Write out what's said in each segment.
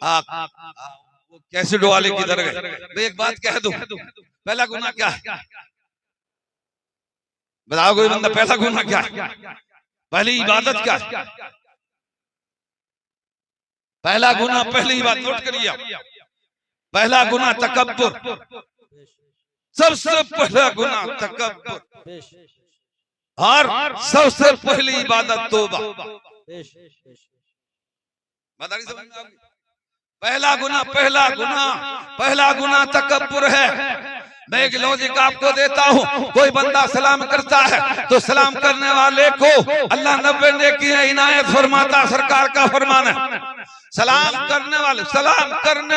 वो कैसेट वाले किधर गए? भाई एक बात कह दूं, पहला गुनाह क्या है बताओ कोई बंदा? पहला गुनाह क्या है? पहली इबादत क्या है? पहला गुनाह, पहली बात नोट करिए आप, पहला गुनाह तकब्बुर। सबसे पहला गुनाह तकब्बुर और सबसे पहली इबादत तौबा। पहला गुनाह तकब्बुर है। मैं एक लॉजिक आपको देता हूँ, कोई बंदा सलाम करता है तो सलाम करने वाले को अल्लाह 90 नेकियां इनायत फरमाता। सरकार का फरमान है, सलाम करने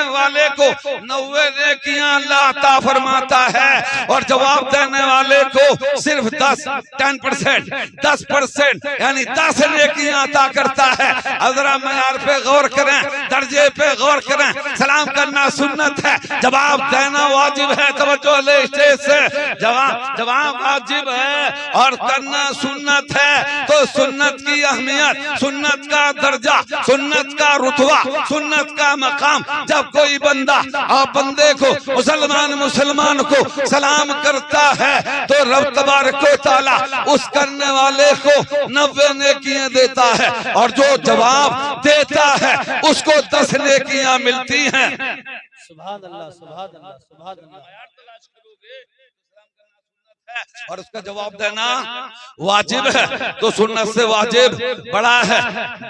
वाले को 90 नेकियां अल्लाह अता फरमाता है, और जवाब देने वाले को सिर्फ 10% यानी 10 नेकियां अता करता है। जरा मयार पे गौर करें, दर्जे पे गौर करें। सलाम करना सुन्नत है, जवाब देना वाजिब है। तवज्जो ले स्टेज से, जवाब वाजिब है और करना सुन्नत है। तो सुन्नत की अहमियत, सुन्नत का दर्जा, सुन्नत का रुतबा, सुन्नत का मकाम, जब कोई बंदा और बंदे को मुसलमान को सलाम करता है तो रब तबारक व तआला उस करने वाले को 90 नेकियां देता है, और जो जवाब देता है उसको 10 नेकियां मिलती हैं। सुभान अल्लाह, सुभान अल्लाह, सुभान अल्लाह। और उसका जवाब देना वाजिब है। तो सुन्नत से वाजिब बड़ा है।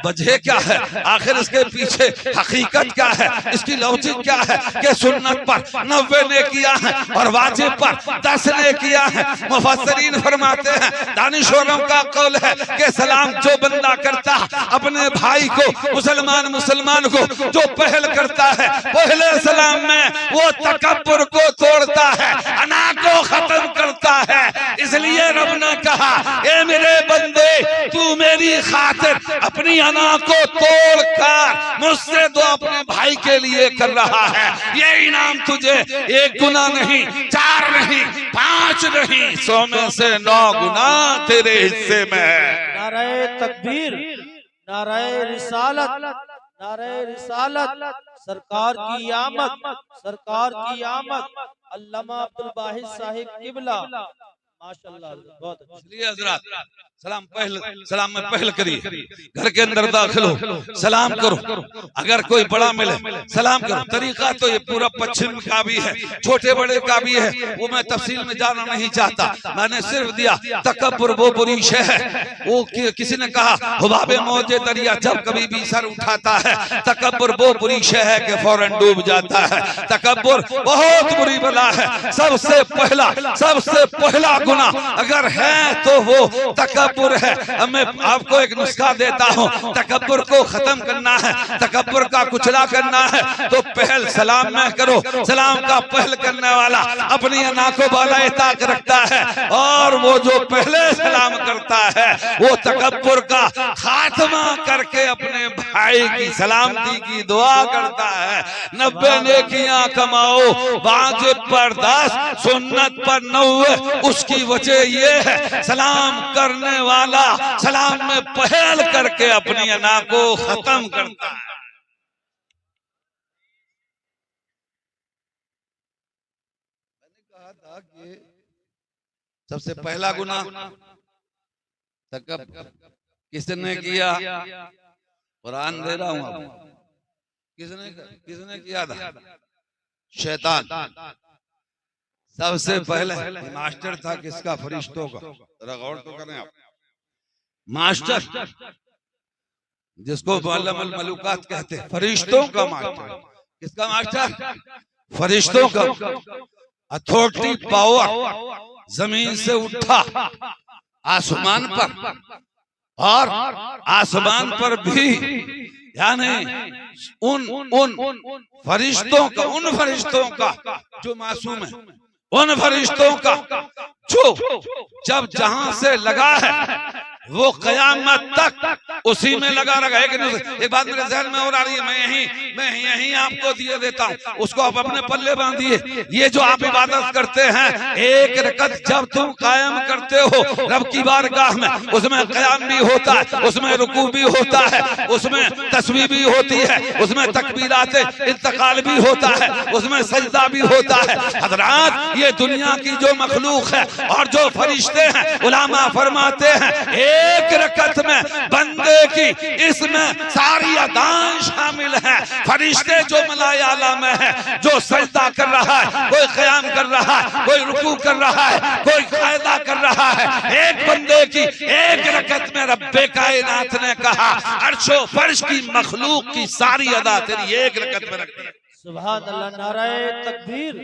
वजह क्या है? आखिर इसके पीछे हकीकत क्या है? इसकी लॉजिक क्या है कि सुन्नत पर 90 ने किया है और वाजिब पर 10 ने किया है। मुफस्सिरीन फरमाते हैं, दानिशोरों का कौल है कि सलाम जो बंदा करता है अपने भाई को, मुसलमान को जो पहल करता है पहले सलाम में, वो तकब्बुर को तोड़ता है, अना को खत्म करता है। इसलिए रब ने कहा, ए मेरे बंदे, तू मेरी खातिर अपनी अना को तोड़कर मुझसे तो अपने भाई के लिए कर रहा है। ये इनाम तुझे 1 गुना नहीं, 4 नहीं, 5 नहीं, 100 में से 9 गुना तेरे हिस्से में है। नारे तकबीर, नारे रिसालत, नारे रिसालत, सरकार की आमद, सरकार की आमद। अल्लामा अब्दुल बाहिद साहिब किबला, माशाअल्लाह, बहुत अच्छा। इसलिए हजरात सलाम में पहल करिए। घर के अंदर दाखिल हो सलाम करो, अगर कोई बड़ा मिले सलाम करो। तरीका तो ये पूरा पश्चिम का भी है, छोटे बड़े का भी है, वो मैं तफसील में जाना नहीं चाहता। मैंने सिर्फ दिया तकब्बुर वो बुरी शय है। वो किसी ने कहा हुबाबे मौजे दरिया जब कभी भी सर उठाता है, तकब्बुर वो बुरी शय है कि फौरन डूब जाता है। तकब्बुर बहुत बुरी बला है। सबसे पहला गुनाह अगर है तो वो तकब्बुर है। मैं आपको एक नुस्खा देता हूँ, तकब्बुर को खत्म करना है, तकब्बुर का कुचला करना है तो पहल सलाम में करो। सलाम का पहल करने वाला अपनी अना को बालाए ताक रखता है, और वो जो पहले सलाम करता है वो तकब्बुर का खात्मा करके अपने भाई की सलामती की दुआ करता है। 90 नेकियां कमाओ, वाजिब पर 10, सुन्नत पर 90। उसकी वजह ये है, सलाम करने वाला सलाम में पहल करके अपनी अना को खत्म करता है। मैंने कहा था कि सबसे पहला गुनाह तकब्बुर किसने किया? कुरान दे रहा हूं आपको। किसने किया था? शैतान। सबसे पहले मास्टर था किसका? फरिश्तों का। जरा गौर तो करें आप। मास्टर जिसको मुअल्लिमुल मलूकात कहते हैं, फरिश्तों का मास्टर। किसका मास्टर? फरिश्तों का। अथॉरिटी पावर जमीन से उठा आसमान पर, और आसमान पर भी यानी उन फरिश्तों का जो मासूम है, उन फरिश्तों का जो जब जहां से लगा है वो कयामत तक उसी में लगा रहा है। एक बात मेरे जहन में और आ रही है, मैं यहीं आपको दिए देता हूँ, उसको आप अपने पल्ले बांधिए। ये जो आप इबादत करते हैं, एक रकत जब तुम कायम करते हो रब की बारगाह में, उसमें कयाम भी होता है, उसमें रुकू भी होता है, उसमें तस्बीह भी होती है, उसमें तकबीरात इंतकाल भी होता है, उसमें सजदा भी होता है। हजरात, ये दुनिया की जो मखलूक है और जो फरिश्ते हैं, उलामा फरमाते हैं एक रकत में बंदे की इसमें सारी अदाएं शामिल हैं। फरिश्ते जो मलाए आला में है, जो सजदा कर रहा है, कोई क़याम कर रहा है, कोई रुकू कर रहा है, कोई कायदा कर रहा है, एक बंदे की एक रकत में रब्बे कायनात ने कहा अर्शो फर्श की मखलूक की सारी अदा तेरी एक रकत में रख दी। सुभान अल्लाह। नाराए तकबीर,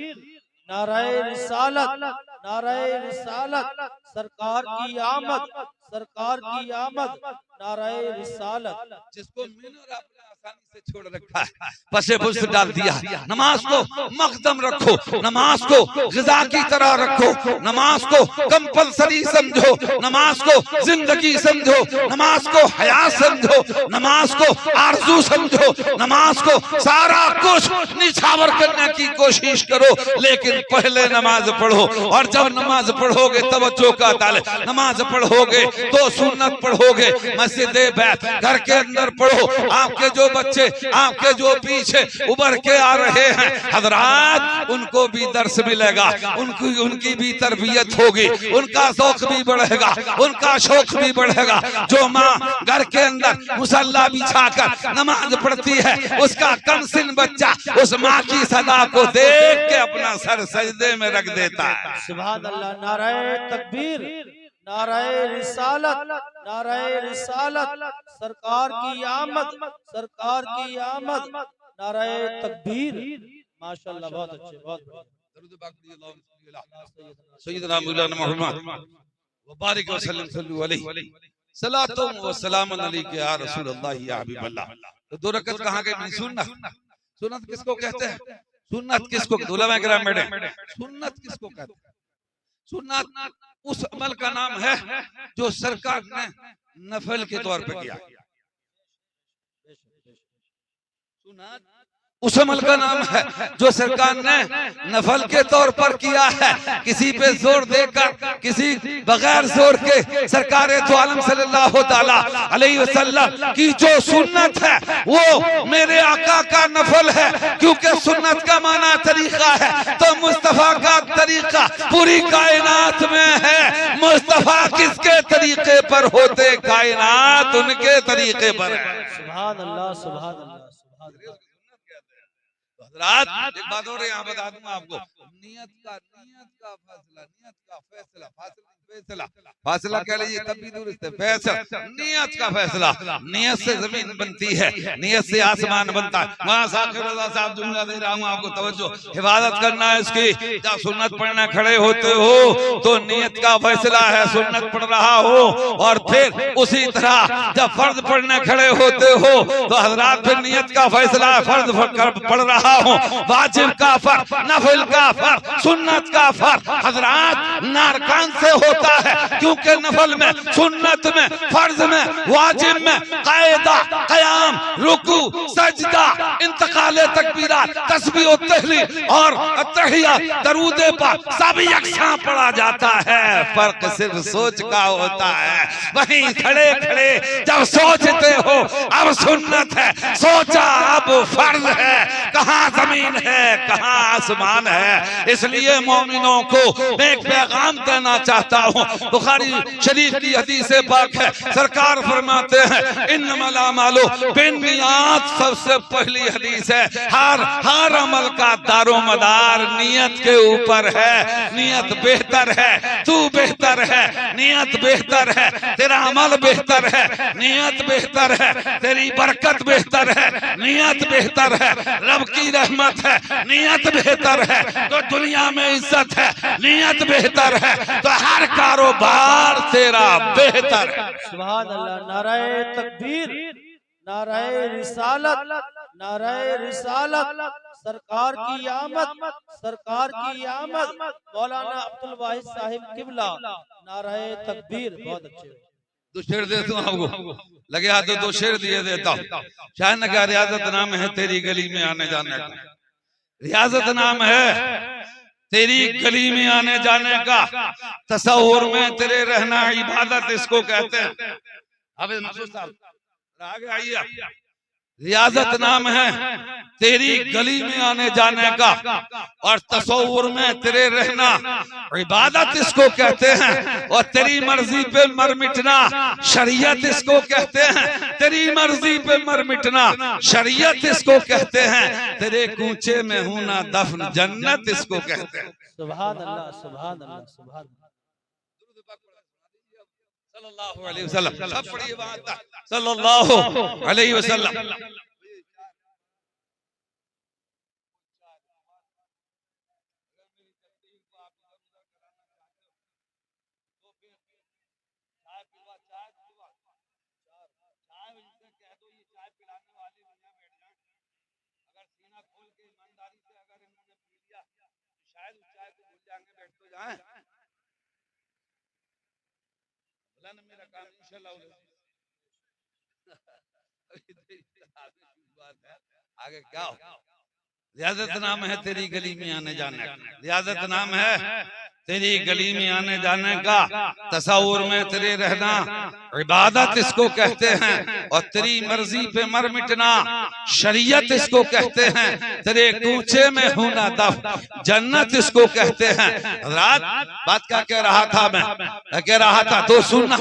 नाराए रिसालत, नाराए रिसालत, सरकार की आमद, सरकार की आमद, नाराए रिसालत। जिसको मैंने आपने आसानी से छोड़ रखा है, पसे बुस डाल दिया। नमाज को मकदम रखो, नमाज को ग़िज़ा की तरह रखो, नमाज को कंपलसरी समझो, नमाज को जिंदगी समझो, नमाज को हयात समझो, नमाज को आरज़ू समझो, नमाज को सारा कुछ निछावर करने की कोशिश करो। लेकिन पहले नमाज पढ़ो, और जब नमाज पढ़ोगे तवज्जो का ताले, नमाज पढ़ोगे तो सुन्नत पढ़ोगे, मस्जिद बैत घर के अंदर पढ़ो। आपके जो बच्चे आपके जो पीछे उभर के आ रहे हैं हजरात, उनको भी दर्स मिलेगा, उनकी भी तरबियत होगी, उनका शौक भी बढ़ेगा, उनका शौक भी बढ़ेगा। जो माँ घर के अंदर मुसल्ला बिछाकर नमाज पढ़ती है, उसका कमसिन बच्चा उस माँ की सदा को देख के अपना सर सजदे में रख देता है। सुभान अल्लाह। नाराए तकबीर, नाराए रिसालत, नाराए रिसालत, सरकार की आमद, सरकार की आमद, नाराए तकबीर। माशाअल्लाह, बहुत अच्छे, बहुत बढ़िया। सय्यदना मौलाना मोहम्मद व बारिक व सल्लम सल्लु अलैहि सलातो व सलाम अलैका या रसूल अल्लाह या हबीब अल्लाह। तो दो रकत कहाँ गई? सुन्नत। सुन्नत किसको कहते हैं? सुन्नत किसको उलमा किराम बैठे, सुन्नत किसको कहते हैं? सुन्नत उस अमल का नाम है जो सरकार ने नफल के तौर पे किया। सुन्नत उस अमल का नाम है जो सरकार ने नफल के तौर पर किया है, किसी पे जोर देकर, किसी बगैर जोर के। सरकार तो आलम सल्लल्लाहु ताला अलैहि वसल्लम की जो सुन्नत है वो मेरे आका का नफल है, क्योंकि सुन्नत का माना तरीका है, तो मुस्तफा का तरीका पूरी कायनात में है। मुस्तफा किसके तरीके पर होते, कायनात उनके तरीके पर है। सुभान अल्लाह, सुभान अल्लाह, सुभान अल्लाह। रात एक बात और यहाँ बता दूंगा आपको, नियत का फासला, नियत का फैसला, फासला कह लीजिए तब भी दुरुस्त है, फैसला नियत का फैसला। नियत से जमीन बनती है, नियत से आसमान बनता है। वहाँ साहब जुमला दे रहा हूँ आपको, तवज्जो, हिफाजत करना है इसकी। जब सुन्नत पढ़ने खड़े होते हो तो नियत का फैसला है, सुन्नत पढ़ रहा हो, और फिर उसी तरह जब फर्ज पढ़ने खड़े होते हो तो हजरात फिर नियत का फैसला है, फर्ज पढ़ रहा हूँ, वाजिब का फर्ज, नफिल का फर्ज, सुन्नत का फर्ज हजरात नारकान से होता है, क्योंकि नफल में, सुन्नत में, फर्ज में, वाजिब में कायदा, कयाम, रुकू, सजदा, इंतकाले तकबीरात, तस्बीह और तहलील और तहिया, दरूद पाक सब यकसां पढ़ा जाता है। फर्क सिर्फ सोच का होता है। वहीं खड़े खड़े जब सोचते हो अब सुन्नत है, सोचा अब फर्ज है, कहाँ जमीन है कहाँ आसमान है। इसलिए मोमिनों को मैं एक पैगाम देना चाहता हूँ। बुखारी शरीफ की हदीस पाक है, सरकार फरमाते हैं इन्नमल अमालु बिन्नियात, सबसे पहली हदीस है हर अमल का दारोमदार नियत के ऊपर है। नियत बेहतर है, तू बेहतर है, नियत बेहतर है, तेरा अमल बेहतर है, नियत बेहतर है, तेरी बरकत बेहतर है, नियत बेहतर है, रब की रहमत है, नियत बेहतर है, तो दुनिया में इज्जत है, नियत बेहतर है, तो हर कारोबार तेरा बेहतर है। सुभान अल्लाह। नाराए तकबीर, नाराए रिसालत, नाराए रिसालत, सरकार की आमद, सरकार की आमद, मौलाना अब्दुल वाहिद साहिब किबला। नाराए तकबीर। बहुत अच्छे। दो शेर दे दूं आपको, लगे हाथ तो दो शेर दिए देता हूं। शायद न क्या रियाजत नाम है तेरी गली में आने जाने का, रियाजत नाम है तेरी गली में आने जाने का, तसव्वुर में तेरे रहना इबादत इसको कहते हैं। अब आगे आइए, रियाजत नाम है तेरी गली में आने जाने का, और तसव्वुर में तेरे रहना इबादत इसको कहते हैं, और तेरी मर्जी पे मर मिटना शरीयत इसको कहते हैं, तेरी मर्जी पे मर मिटना शरीयत इसको कहते हैं, तेरे कूचे में हूं ना दफन जन्नत इसको कहते हैं। सुभान अल्लाह, सुभान अल्लाह, सुभान अल्लाह। सल्लल्लाहु अलैहि वसल्लम, सब पढ़िए वहां तक, सल्लल्लाहु अलैहि वसल्लम। मेरा काम इंशाल्लाह आगे क्या हो। रियाजत नाम है तेरी गली में आने जाने का, रियाजत नाम है तेरी गली में आने जाने का, तसव्वुर में तेरे रहना इबादत इसको कहते हैं, और तेरी मर्जी पे मर मिटना शरीयत इसको कहते हैं, तेरे कूचे में होना दफ जन्नत इसको कहते हैं। रात बात क्या कह रहा था मैं कह रहा था, तो सुनना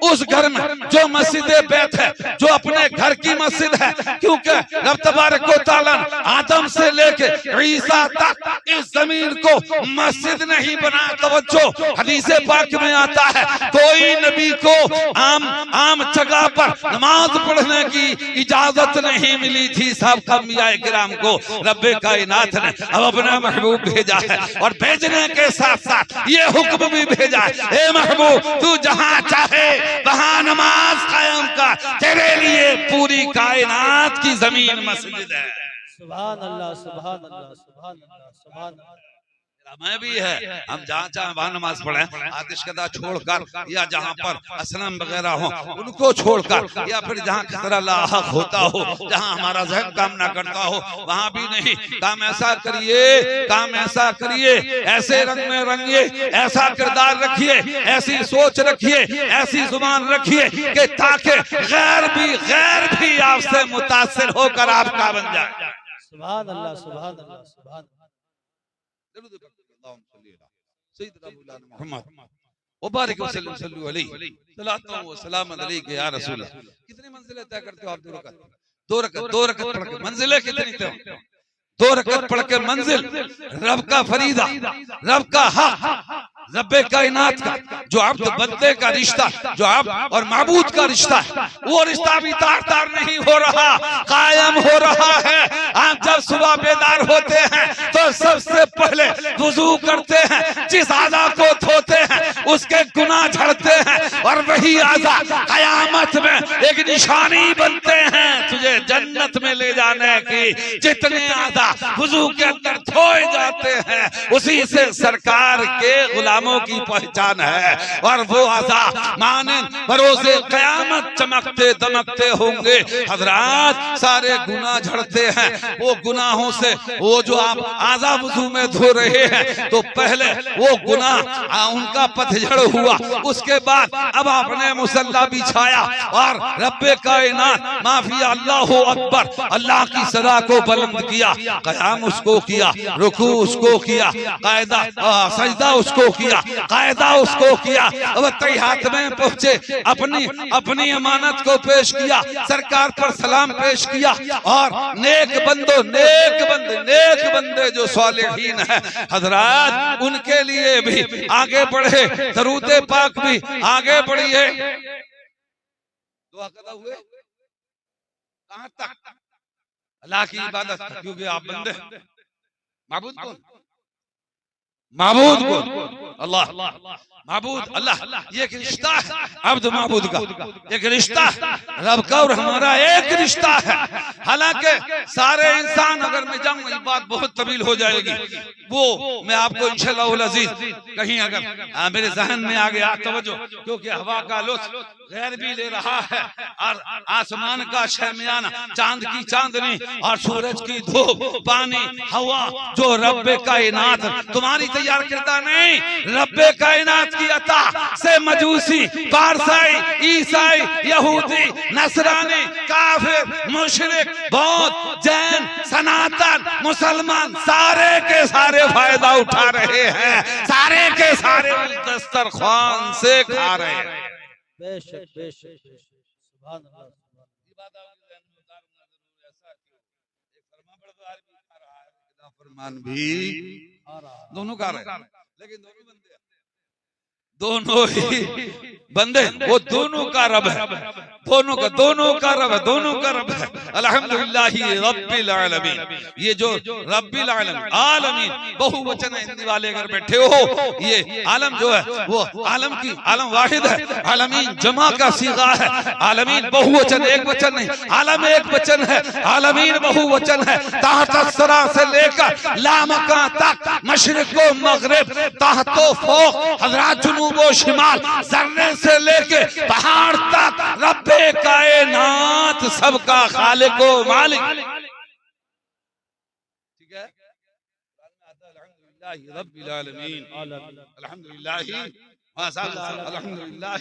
उस घर में जो मस्जिद बैत है, जो अपने घर की मस्जिद है, क्योंकि रब तबारक व तआला आदम से लेके ईसा तक इस जमीन को मस्जिद नहीं बना। तवज्जो, हदीस पाक में आता है कोई नबी को आम जगह पर नमाज पढ़ने की इजाजत नहीं मिली थी। साहब अंबिया किराम को रब्बे कायनात ने अब अपना महबूब भेजा है, और भेजने के साथ साथ ये हुक्म भी भेजा है, ए महबूब तू जहां चाहे वहां नमाज कायम कर, तेरे लिए पूरी कायनात की जमीन मस्जिद है। सुभान अल्लाह, सुभान अल्लाह, सुभान अल्लाह, सुभान अल्लाह। मैं भी है, हम जहाँ चाहे वहां नमाज पढ़े, आतिशकदा छोड़कर, या जहाँ पर असलम वगैरह हो उनको छोड़कर, या फिर जहाँ खतरा लाहक होता हो, जहाँ हमारा जहन काम ना करता हो, वहां भी नहीं। काम ऐसा करिए, काम ऐसा करिए, ऐसे रंग में रंगिए, ऐसा किरदार रखिए, ऐसी सोच रखिए, ऐसी जुबान रखिए कि ताकि गैर भी आपसे मुतासिर होकर आपका बन जाए। सुभान अल्लाह, सुभान अल्लाह, सुभान अल्लाह। कितनी मंजिलें तय करते हो आप? दो रकत पढ़ के मंजिलें कितनी तय? 2 रकत पढ़ के मंजिल रब का फरीदा, रब का हक, रब्बे कायनात का जो अब्द बंदे का रिश्ता, जो अब्द और माबूद का रिश्ता है, वो रिश्ता भी तार नहीं हो रहा, कायम हो रहा है। आप जब सुबह बेदार होते हैं तो सबसे पहले वुजू करते हैं, जिस आज़ा को धोते हैं उसके गुनाह झड़ते हैं, और वही आज़ा कयामत में एक निशानी बनते हैं तुझे जन्नत में ले जाने की। जितने आज़ा वुजू के अंदर धोए जाते हैं उसी से सरकार के गुलामों की पहचान है, और वो आज़ा माने बरोज़े क़यामत चमकते दमकते होंगे। हज़रात सारे गुनाह झड़ते हैं, वो गुनाहों से वो जो आप आज़ा वुजू में धो रहे हैं तो पहले वो गुनाह उनका पतझड़ हुआ, उसके बाद अब आपने मुसल्ला बिछाया और रब्बे कायनात माफी अल्लाहु अकबर अल्लाह की सदा को बुलंद किया, क़याम उसको किया, रुकू उसको किया, कायदा सजदा उसको किया, कायदा उसको किया, अब तई हाथ में पहुंचे, अपनी अमानत को पेश किया, सरकार पर सलाम पेश किया, और नेक बंदे जो सालिहीन है हजरात उनके लिए भी आगे बढ़े, दरूदे पाक भी आगे बढ़िए। दुआ कदा हुए कहां तक? अल्लाह की इबादत, क्योंकि आप बंदे, माबूद कौन? अल्लाह माबूद अल्लाह, ये एक रिश्ता है अब्द माबूद का, एक रिश्ता है रब का और हमारा एक रिश्ता है। हालांकि सारे इंसान, अगर मैं जाऊं ये बात बहुत तवील हो जाएगी, वो मैं आपको इंशाअल्लाह अजीज कहीं अगर मेरे जहन में आ गया तवज्जो, क्योंकि हवा का लुत्फ गैर भी ले रहा है और आसमान का शहमियाना, चांद की चांदनी और सूरज की धूप, पानी, हवा, जो रब्बे कायनात तुम्हारी तैयार करता नहीं, रब्बे कायनात की अता से मजूसी, पारसाई, ईसाई, यहूदी, नसरानी, काफिर, मुशरिक, बौद्ध, जैन, सनातन, मुसलमान सारे के सारे फायदा उठा रहे हैं, सारे के सारे दस्तरख्वान से खा रहे हैं। बेशक बेशक सुभान अल्लाह। फरमान भी आ रहा है। दोनों का रहे, लेकिन दोनों ही बंदे, वो दोनों का रब है, दोनों का रब है, दोनों का रब है। अल्हम्दुलिल्लाह रब्बिल आलमीन, ये जो रब्बिल आलमीन बहुवचन है, हिंदी वाले अगर बैठे हो, ये आलम जो है वो आलम की आलम वाहिद है, आलमीन जमा का सीगा है, आलमीन बहुवचन एक वचन नहीं, आलम एक वचन है, आलमीन बहुवचन है। ताहत सरा से लेकर लामका तक, मशरिको मगरिब, ताहतो फौक, हजरात जुनूबो शिमाल, जर्रे से लेके पहाड़ तक रब्बे कायनात सबका खालिक व मालिक। ठीक है, अल्हम्दुलिल्लाह रब्बिल आलमीन, अल्हम्दुलिल्लाह अल्हम्दुलिल्लाह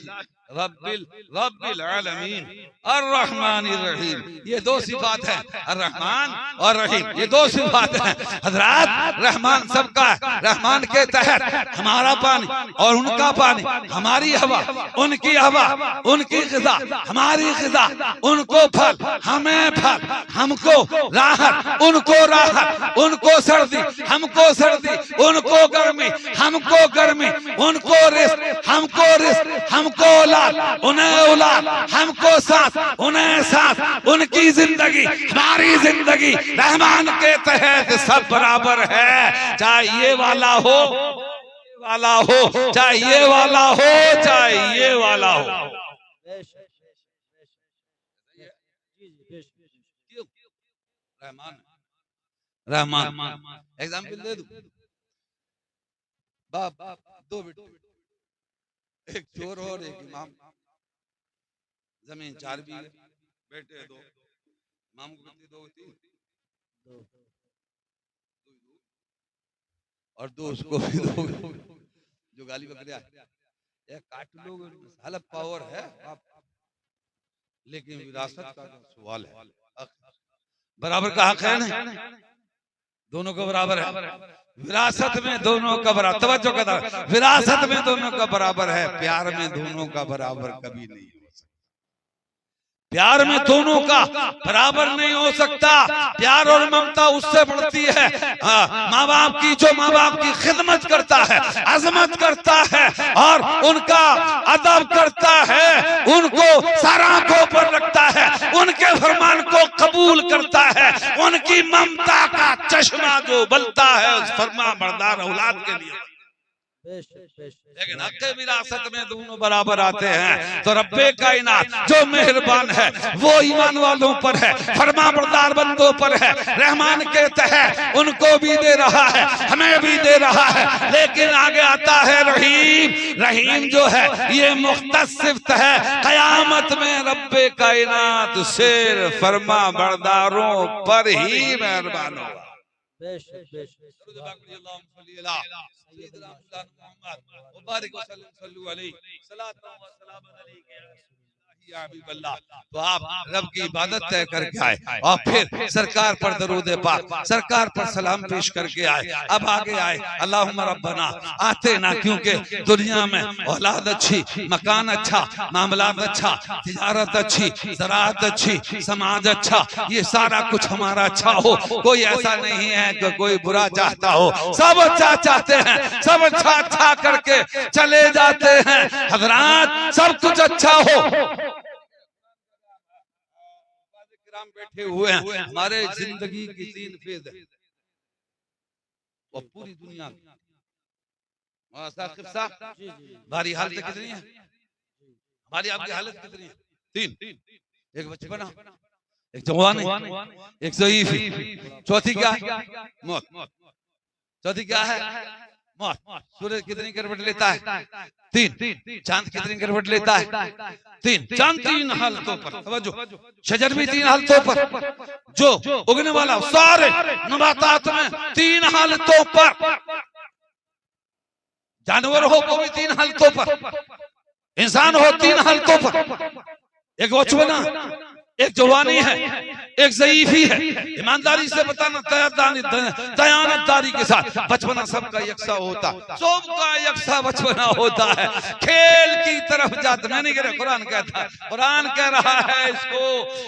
रब्बिल आलमीन अर्रहमानिर रहीम। ये दो सिफात है, अर्रहमान और रहीम, ये दो सिफात है। हजरात रहमान सबका है, रहमान के तहत हमारा पानी और उनका पानी, हमारी हवा उनकी हवा, उनकी ग़िज़ा हमारी ग़िज़ा, उनको फल हमें फल, हमको राहत उनको राहत, उनको सर्दी हमको सर्दी, उनको गर्मी हमको गर्मी, उनको रिज़्क़ हमको रिज़्क़, हमको उन्हें औलाद, हमको सांस उन्हें सांस, उनकी जिंदगी हमारी जिंदगी, रहमान के तहत सब बराबर है। चाहे ये वाला हो चाहे ये वाला हो, चाहे ये वाला हो। रहमान एग्जाम्पल दे दूं, बाप दो बेटे, एक चोर और एक इमाम, जमीन 4 बीघे, बेटे 2, मामू की बेटी 2 3 और 2 उसको भी 2 जो गाली बकरिया एक काट लोग, हालत पावर है लेकिन विरासत का सवाल है, बराबर का हक है ना, दोनों को बराबर है विरासत में, दोनों का बराबर, तवज्जो करना, विरासत में दोनों का बराबर है, प्यार में दोनों का बराबर कभी नहीं हो सकता, प्यार में दोनों का बराबर नहीं हो सकता। प्यार और ममता उससे बढ़ती है माँ बाप की, जो माँ बाप की खिदमत करता है, अजमत करता है और उनका अदब करता है, उनको सर आंखों पर रखता है, उनके फरमान को कबूल करता है, उनकी ममता का चश्मा जो बलता है उस फरमा बरदार औलाद के लिए। लेकिन हक़ विरासत में दोनों बराबर आते हैं, तो रब्बे कायनात जो मेहरबान है वो ईमान वालों पर है, फरमा बरदार बंदों पर है, रहमान के तहत उनको भी दे रहा है, हमें भी दे रहा है। लेकिन आगे आता है रहीम, रहीम जो है ये मुख्तस सिफ़त है, कयामत में रब्बे कायनात सिर्फ फरमा बरदारों पर ही मेहरबान होगा। तो आप रब की इबादत तय करके आए और फिर सरकार पर दरूद पाक, सरकार पर सलाम पेश करके आए। अब आगे आए अल्लाहुम्मा रब्बना आते ना, क्योंकि दुनिया में औलाद अच्छी, मकान अच्छा, मामलात अच्छा, तिजारत अच्छी, ज़राअत अच्छी, समाज अच्छा, ये सारा कुछ हमारा अच्छा हो। कोई ऐसा नहीं है कि कोई बुरा चाहता हो, सब अच्छा चाहते हैं, सब अच्छा करके चले जाते हैं। हज़रात सब कुछ अच्छा हो, बैठे हुए हैं, हमारे जिंदगी की 3 फेज है और पूरी दुनिया साकिब साहब, जी जी हमारी हालत कितनी है? हमारी आपकी हालत कितनी है? तीन, एक बचपना, एक जवानी, एक ज़ईफ़ी, चौथी क्या है? मौत। चौथी क्या है? मौत। सूरज कितनी करवट लेता है? तीन। चांद कितनी करवट लेता है? तीन। चांद तीन हालतों पर, समझो, शजर भी तीन हालतों पर, जो उगने वाला सारे नबातात में तीन हालतों पर, जानवर हो वो भी तीन हालतों पर, इंसान हो तीन हालतों पर, एक बचपना, एक जवानी है, एक ज़ईफ़ी है। ईमानदारी से बताना, दयानतदारी के साथ, बचपना सबका यकसा होता, सबका यकसा बचपना होता है। खेल की तरफ जाते, मैं नहीं कह रहा, कुरान कहता है, कुरान कह रहा है इसको,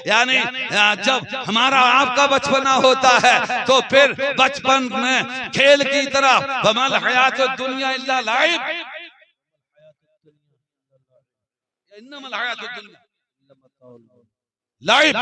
यानी जब हमारा आपका बचपना होता है तो फिर बचपन में खेल की तरफ, वमल हयात दुनिया इल्ला लाइब, इन्नमल हयात दुनिया लाइब,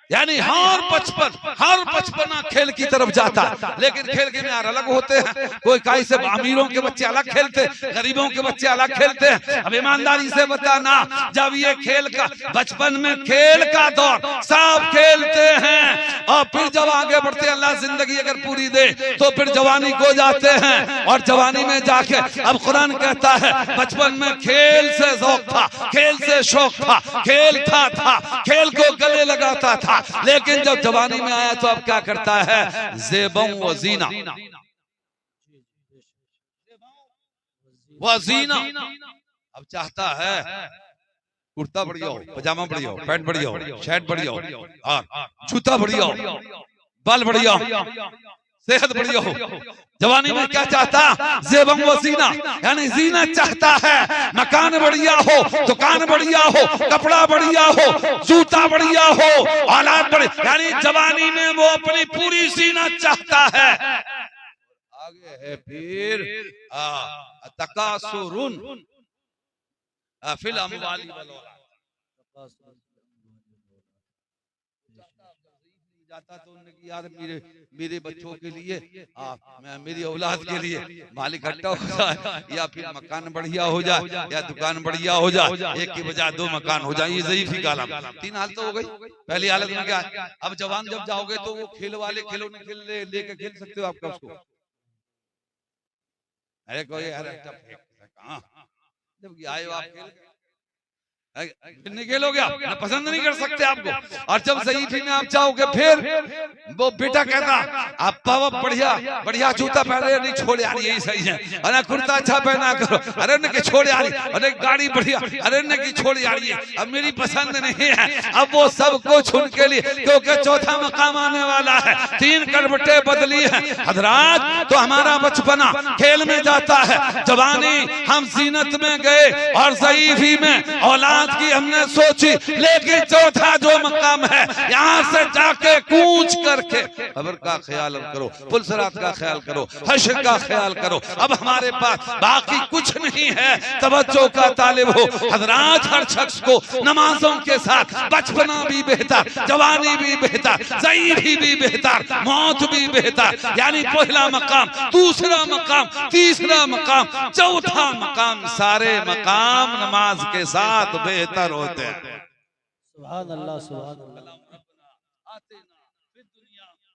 यानी हर बचपना खेल की तरफ जाता है। लेकिन खेल के म्यार अलग होते हैं, कोई काई से अमीरों के बच्चे अलग खेलते, गरीबों के बच्चे अलग खेलते हैं। अब ईमानदारी से बताना, जब ये खेल का बचपन में खेल का दौर सब खेलते हैं, और फिर जब आगे बढ़ते अल्लाह जिंदगी अगर पूरी दे तो फिर जवानी को जाते हैं, और जवानी में जाके अब कुरान कहता है बचपन में खेल से ज़ौक़ था, खेल से शौक था, खेलता था, खेल को गले लगाता था। लेकिन जब जवानी में आया तो अब क्या करता है? ज़ेबों व ज़ीना, वह ज़ीना, अब चाहता है कुर्ता बढ़िया हो, पजामा बढ़िया हो, पैंट बढ़िया हो, शर्ट बढ़िया हो, और जूता बढ़िया हो, बाल बढ़िया हो, सेहत बढ़िया हो। जवानी में क्या चाहता? ज़ेबों व ज़ीना, यानी ज़ीना चाहता है, मकान बढ़िया हो, दुकान बढ़िया हो, कपड़ा बढ़िया हो, जूता बढ़िया हो, औलाद बढ़िया, यानी जवानी में वो अपनी पूरी ज़ीना चाहता है। आगे है फिर तकासुरुन फिल अमवाली वल औलाद, जाता तो उन्होंने कि यार मेरे बच्चों के लिए, मेरी औलाद के लिए माल इकट्ठा हो जाए, या फिर मकान बढ़िया हो जाए, या दुकान बढ़िया हो जाए, एक की बजाय दो मकान हो जाए। ये ज़ईफ़ी का आलम। तीन हालत तो हो गई। पहली हालत में क्या? अब जवान जब जाओगे तो वो खेल वाले खिलौने लेके खेल सकते हो आप कब उसको? अरे कोई कहाँ, जब आए हो आप खेल नहीं खेलोगे, आप ना पसंद नहीं कर सकते आपको। और जब ज़ईफ़ी में आप जाओगे फिर वो बेटा कहता आप पावा बढ़िया बढ़िया जूता पहने, नहीं छोड़े यार यही सही है, अरे कुर्ता अच्छा पहना करो, अरे न की छोड़े यार, अरे गाड़ी बढ़िया, अरे न की छोड़े यार ये अब मेरी पसंद नहीं है। अब वो सब कुछ उनके लिए, क्योंकि चौथा मकाम आने वाला है, तीन करवटें बदली है हजरात। तो हमारा बचपना खेल में जाता है, जवानी हम ज़ीनत में गए, और ज़ईफ़ी में औलाद की हमने सोची। लेकिन चौथा जो मकाम है, यहाँ से जाके कूच करके कब्र का ख्याल करो, पुलसरात का ख्याल करो, हश्र का ख्याल करो। अब हमारे पास बाकी कुछ नहीं है, तवज्जो का तालिब हो हजरात। हर शख्स को नमाजों के साथ बचपना भी बेहतर, जवानी भी बेहतर, ज़ईफ़ी भी बेहतर, मौत भी बेहतर, यानी पहला मकाम, दूसरा मकाम, तीसरा मकाम, चौथा मकाम, सारे मकाम नमाज के साथ बेहतर होते हैं। सुभान अल्लाह, सुभान अल्लाह।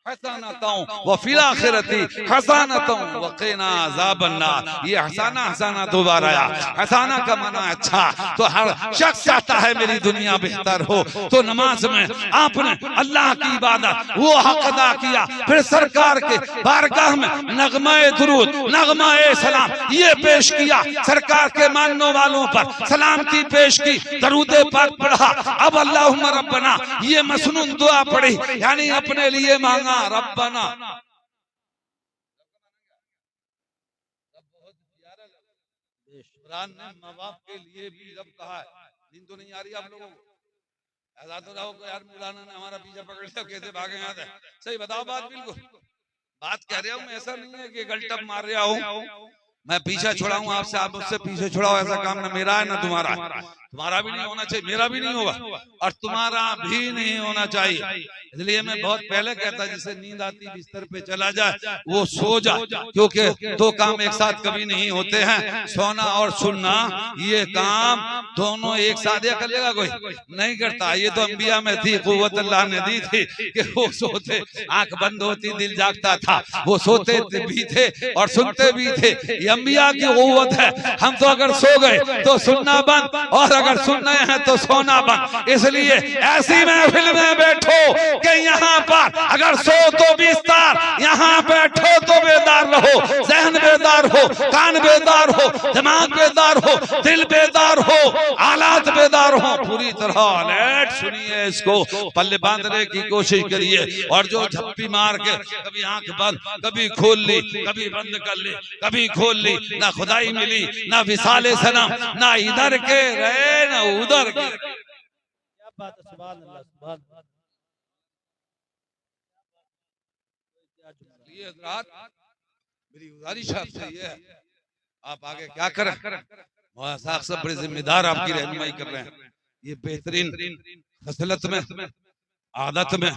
व फिल आखिरती हसानतुम व क़िना अज़ाबन्नार। ये हसाना हसाना दो बार आया। हसाना का माना अच्छा, तो हर शख्स चाहता है मेरी दुनिया बेहतर हो। तो नमाज में आपने अल्लाह की इबादत वो हक अदा किया, फिर सरकार के बारगाह में नगमाए दुरूद, नगमाए सलाम ये पेश किया, सरकार के मानने वालों पर सलाम की पेश की, दरूदे पाक पढ़ा। अब अल्लाहुम्मा रब्बना ये मसनून दुआ पढ़ी, यानी अपने लिए मांगा रब्बना। कुरान ने माँ बाप के लिए भी रब कहा है। नींद तो नहीं आ रही आप लोगों को? ऐसा तो रहो कि यार मौलाना ने हमारा पीछा पकड़ लिया, कैसे भागे यहाँ से? सही बताओ बात, बिल्कुल बात कह रहा हूँ मैं, ऐसा नहीं है कि गलटप मार रहा हूँ, मैं पीछा छुड़ाऊं आपसे, आप मुझसे पीछे छुड़ाओ, ऐसा काम ना मेरा है ना तुम्हारा। तुम्हारा भी नहीं होना चाहिए, मेरा भी नहीं होगा और तुम्हारा भी नहीं होना चाहिए। इसलिए मैं बहुत पहले कहता जिसे नींद आती बिस्तर पे चला जाए वो सो जा, क्योंकि दो काम एक साथ कभी नहीं होते हैं, सोना और सुनना, ये काम दोनों एक साथ या कर लेगा कोई नहीं करता। ये तो अंबिया में थी, कुव्वत अल्लाह ने दी थी कि वो सोते, आंख बंद होती दिल जागता था, वो सोते भी थे और सुनते भी थे। ये अंबिया की कुव्वत है। हम तो अगर सो गए तो सुनना बंद और अगर सुनने हैं तो सोना बंद। इसलिए ऐसी महफिल में बैठो कि यहाँ पर अगर सो तो बिस्तर, यहाँ बैठो तो बेदार रहो, जहन बेदार हो, कान बेदार हो, दिमाग बेदार हो, दिल बेदार हो, हालात बेदार हो, पूरी तरह अलर्ट सुनिए, इसको पल्ले बांधने की कोशिश करिए। और जो झप्पी मार के कभी आंख बंद कभी खोल ली, कभी बंद कर ली, कभी खोल ली, ना खुदाई मिली, ना विसाले सनम, ना इधर के रहे ना उधर के। क्या बात है, सुभान अल्लाह, सुभान अल्लाह। ये रात मेरी गुजारिश आपसे ये है, आप आगे क्या करें, साख सब बड़े जिम्मेदार आपकी रहनुमाई कर रहे हैं। ये बेहतरीन खसलत में, आदत में,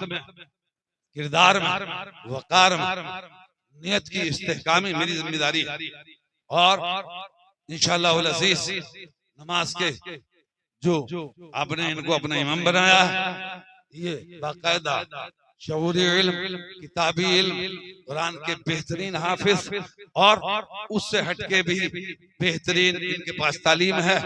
किरदार में, वकार में, नियत की इस्तेहकामी मेरी जिम्मेदारी है। और इंशाअल्लाह उल अज़ीज़ नमाज के जो आपने इनको अपना इमाम बनाया है, ये बाकायदा शऊरी इल्म, किताबी इल्म, कुरान के बेहतरीन हाफिज और उससे हटके भी बेहतरीन इनके पास तालीम है,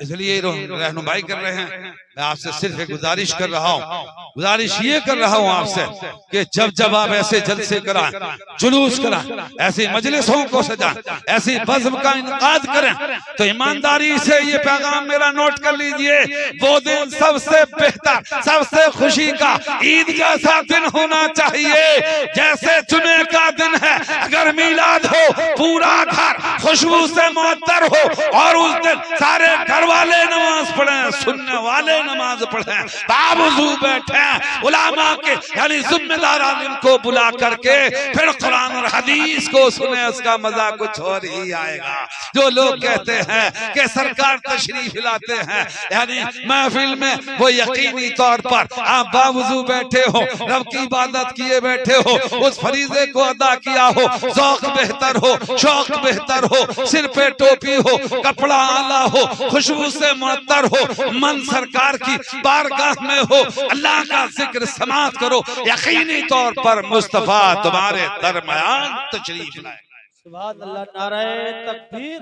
इसलिए रहनुमाई कर रहे हैं। मैं आपसे सिर्फ एक गुजारिश कर रहा हूँ, गुजारिश ये कर रहा हूँ आपसे कि जब जब आप ऐसे जलसे कराएं, जुलूस कराएं, ऐसी मजलिसों को सजाएं, ऐसी बज़्म का इनकाद करें, तो ईमानदारी से ये पैगाम मेरा नोट कर लीजिए, वो दिन सबसे बेहतर, सबसे खुशी का ईद जैसा दिन होना चाहिए जैसे जुमे का दिन है। अगर मीलाद हो पूरा घर खुशबू से मुअत्तर हो और उस दिन सारे घर वाले नमाज पढ़ें, सुनने वाले नमाज पढ़ें, बावजू बैठे उलामा के यानी जिम्मेदार आलिम को बुला करके फिर कुरान और हदीस को सुने, उसका मजा कुछ और ही आएगा। जो लोग कहते हैं कि सरकार तशरीफ लाते हैं यानी महफिल में, वो यकीनी तौर पर आप बावजू बैठे हो, रब की इबादत किए बैठे हो, उस फरीजे को अदा किया हो, ज़ौक़ बेहतर हो, शौक बेहतर हो, सिर पे टोपी हो, कपड़ा आला हो, खुशबू से मुअत्तर हो, मन सरकार की बारगाह में हो, अल्लाह का जिक्र समात करो, यकीनी तौर पर मुस्तफा तुम्हारे दरमियान तशरीफ लाए। सुभान अल्लाह। नाराए तकबीर,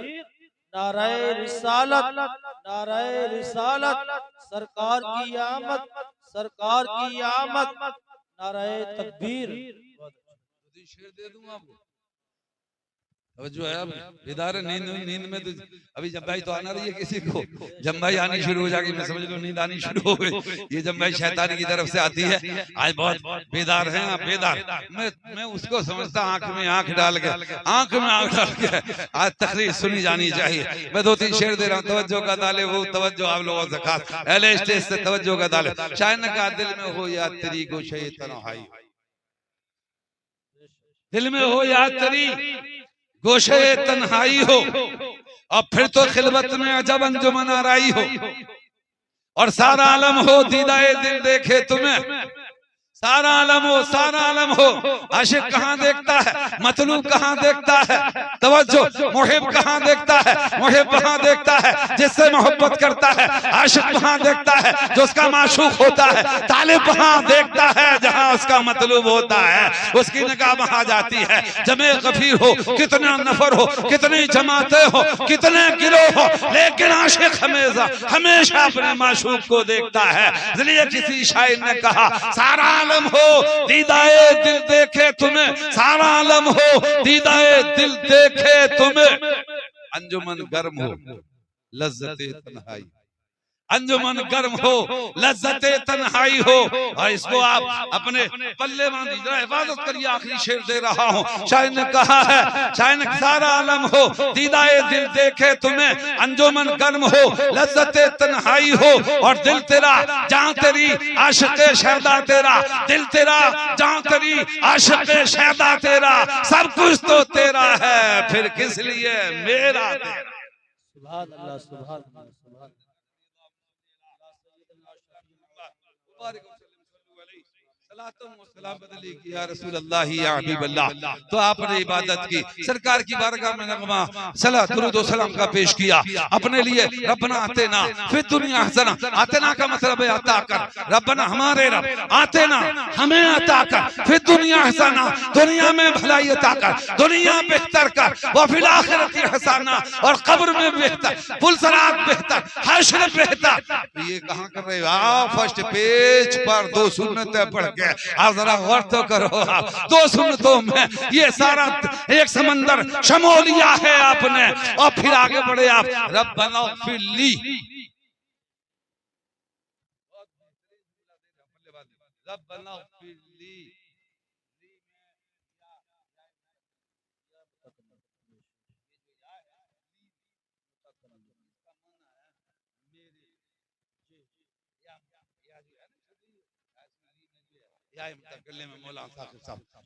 नाराए रिसालत, नाराए रिसालत, सरकार की आमद, सरकार की आमद, नाराए तकबीर। शेर दे दूं आपको, अब जो है अब बेदार नींद में तो अभी जम्बाई तो आना रही है किसी को, जम्बाई आनी शुरू हो जाएगी, मैं समझ लो नींद आनी शुरू हो गई। ये जम्बाई शैतानी की तरफ से आती है। आज बहुत बेदार हैं आप, बेदार मैं उसको समझता आंख में आंख डाल के, आंख में आंख डाल के आज तकरीर सुनी जानी चाहिए। मैं 2-3 शेर दे रहा हूँ, तवज्जो का दाले वो तवज्जो आप लोगों से खास पहले स्टेज से तवज्जो का दाले। शायर ने कहा दिल में हो याद तेरी गोशे तन्हाई, दिल में हो याद तेरी गोशे तन्हाई हो, और फिर तो खिलवत में अजब अंजुमन आराई हो, और सारा आलम हो दीदाए दिल देखे तुम्हें, सारा आलम हो, सारा आलम हो। आशिक कहाँ देखता है, मतलूब कहाँ देखता है, तवज्जो मुहिब कहाँ देखता है, मुहिब कहाँ देखता है जिससे मोहब्बत करता है, आशिक कहाँ देखता है जो उसका माशूक होता है, तालिब कहाँ देखता है जहाँ उसका मतलूब होता है, उसकी निगाह वहाँ जाती है। जमे गफीर हो, कितना नफर हो, कितनी जमाते हो, कितने गिरोह हो, लेकिन आशिक हमेशा हमेशा अपने माशूक को देखता है। इसलिए किसी शायर ने कहा सारा आलम हो दीदाए दिल देखे तुम्हें, सारा आलम हो दीदाए दिल देखे तुम्हें, अंजुमन गर्म हो लज्जते तन्हाई, अंजुमन गर्म हो लज्जते तन्हाई हो। और इसको आप अपने पल्ले बांधिए, जरा हिफाजत करिए। आखिरी शेर दे रहा हूँ, शायर ने कहा है, शायर ने सारा आलम हो दीदाए दिल देखे तुम्हें, अंजुमन गर्म हो लज्जते तन्हाई हो, और दिल तेरा जहाँ तेरी आशिक़े शहदा तेरा, दिल तेरा जहाँ तेरी आशिक़े शहदा तेरा, सब कुछ तो तेरा है फिर किस लिए मेरा तेरा। सुभान अल्लाह, सुभान अल्लाह, सुभान अल्लाह। या रसूल अल्लाह या हबीब अल्लाह। तो आपने इबादत की, सरकार की बारगाह में नगमा सलात दुरूद व सलाम का पेश किया अपने लिए। रब्बना आतेना फिर दुनिया हसना, आतेना का मतलब है अता कर, रब्बना हमारे रब, आतेना हमें अता कर, फिर दुनिया हसना दुनिया में भलाई अता कर, दुनिया बेहतर कर, व फिल आखिरती हसना और कब्र में बेहतर, पुलसरात बेहतर, हश्र बेहतर। ये कहां कर रहे हो आप? फर्स्ट पेज पर दो सुन्नतें पढ़ के आप जरा गौर तो करो। आप दो सुन्नतों में ये सारा एक समंदर शमो लिया है आपने, और फिर आगे बढ़े आप। रब्बना फिल्ली, रब्बना फिल्ली,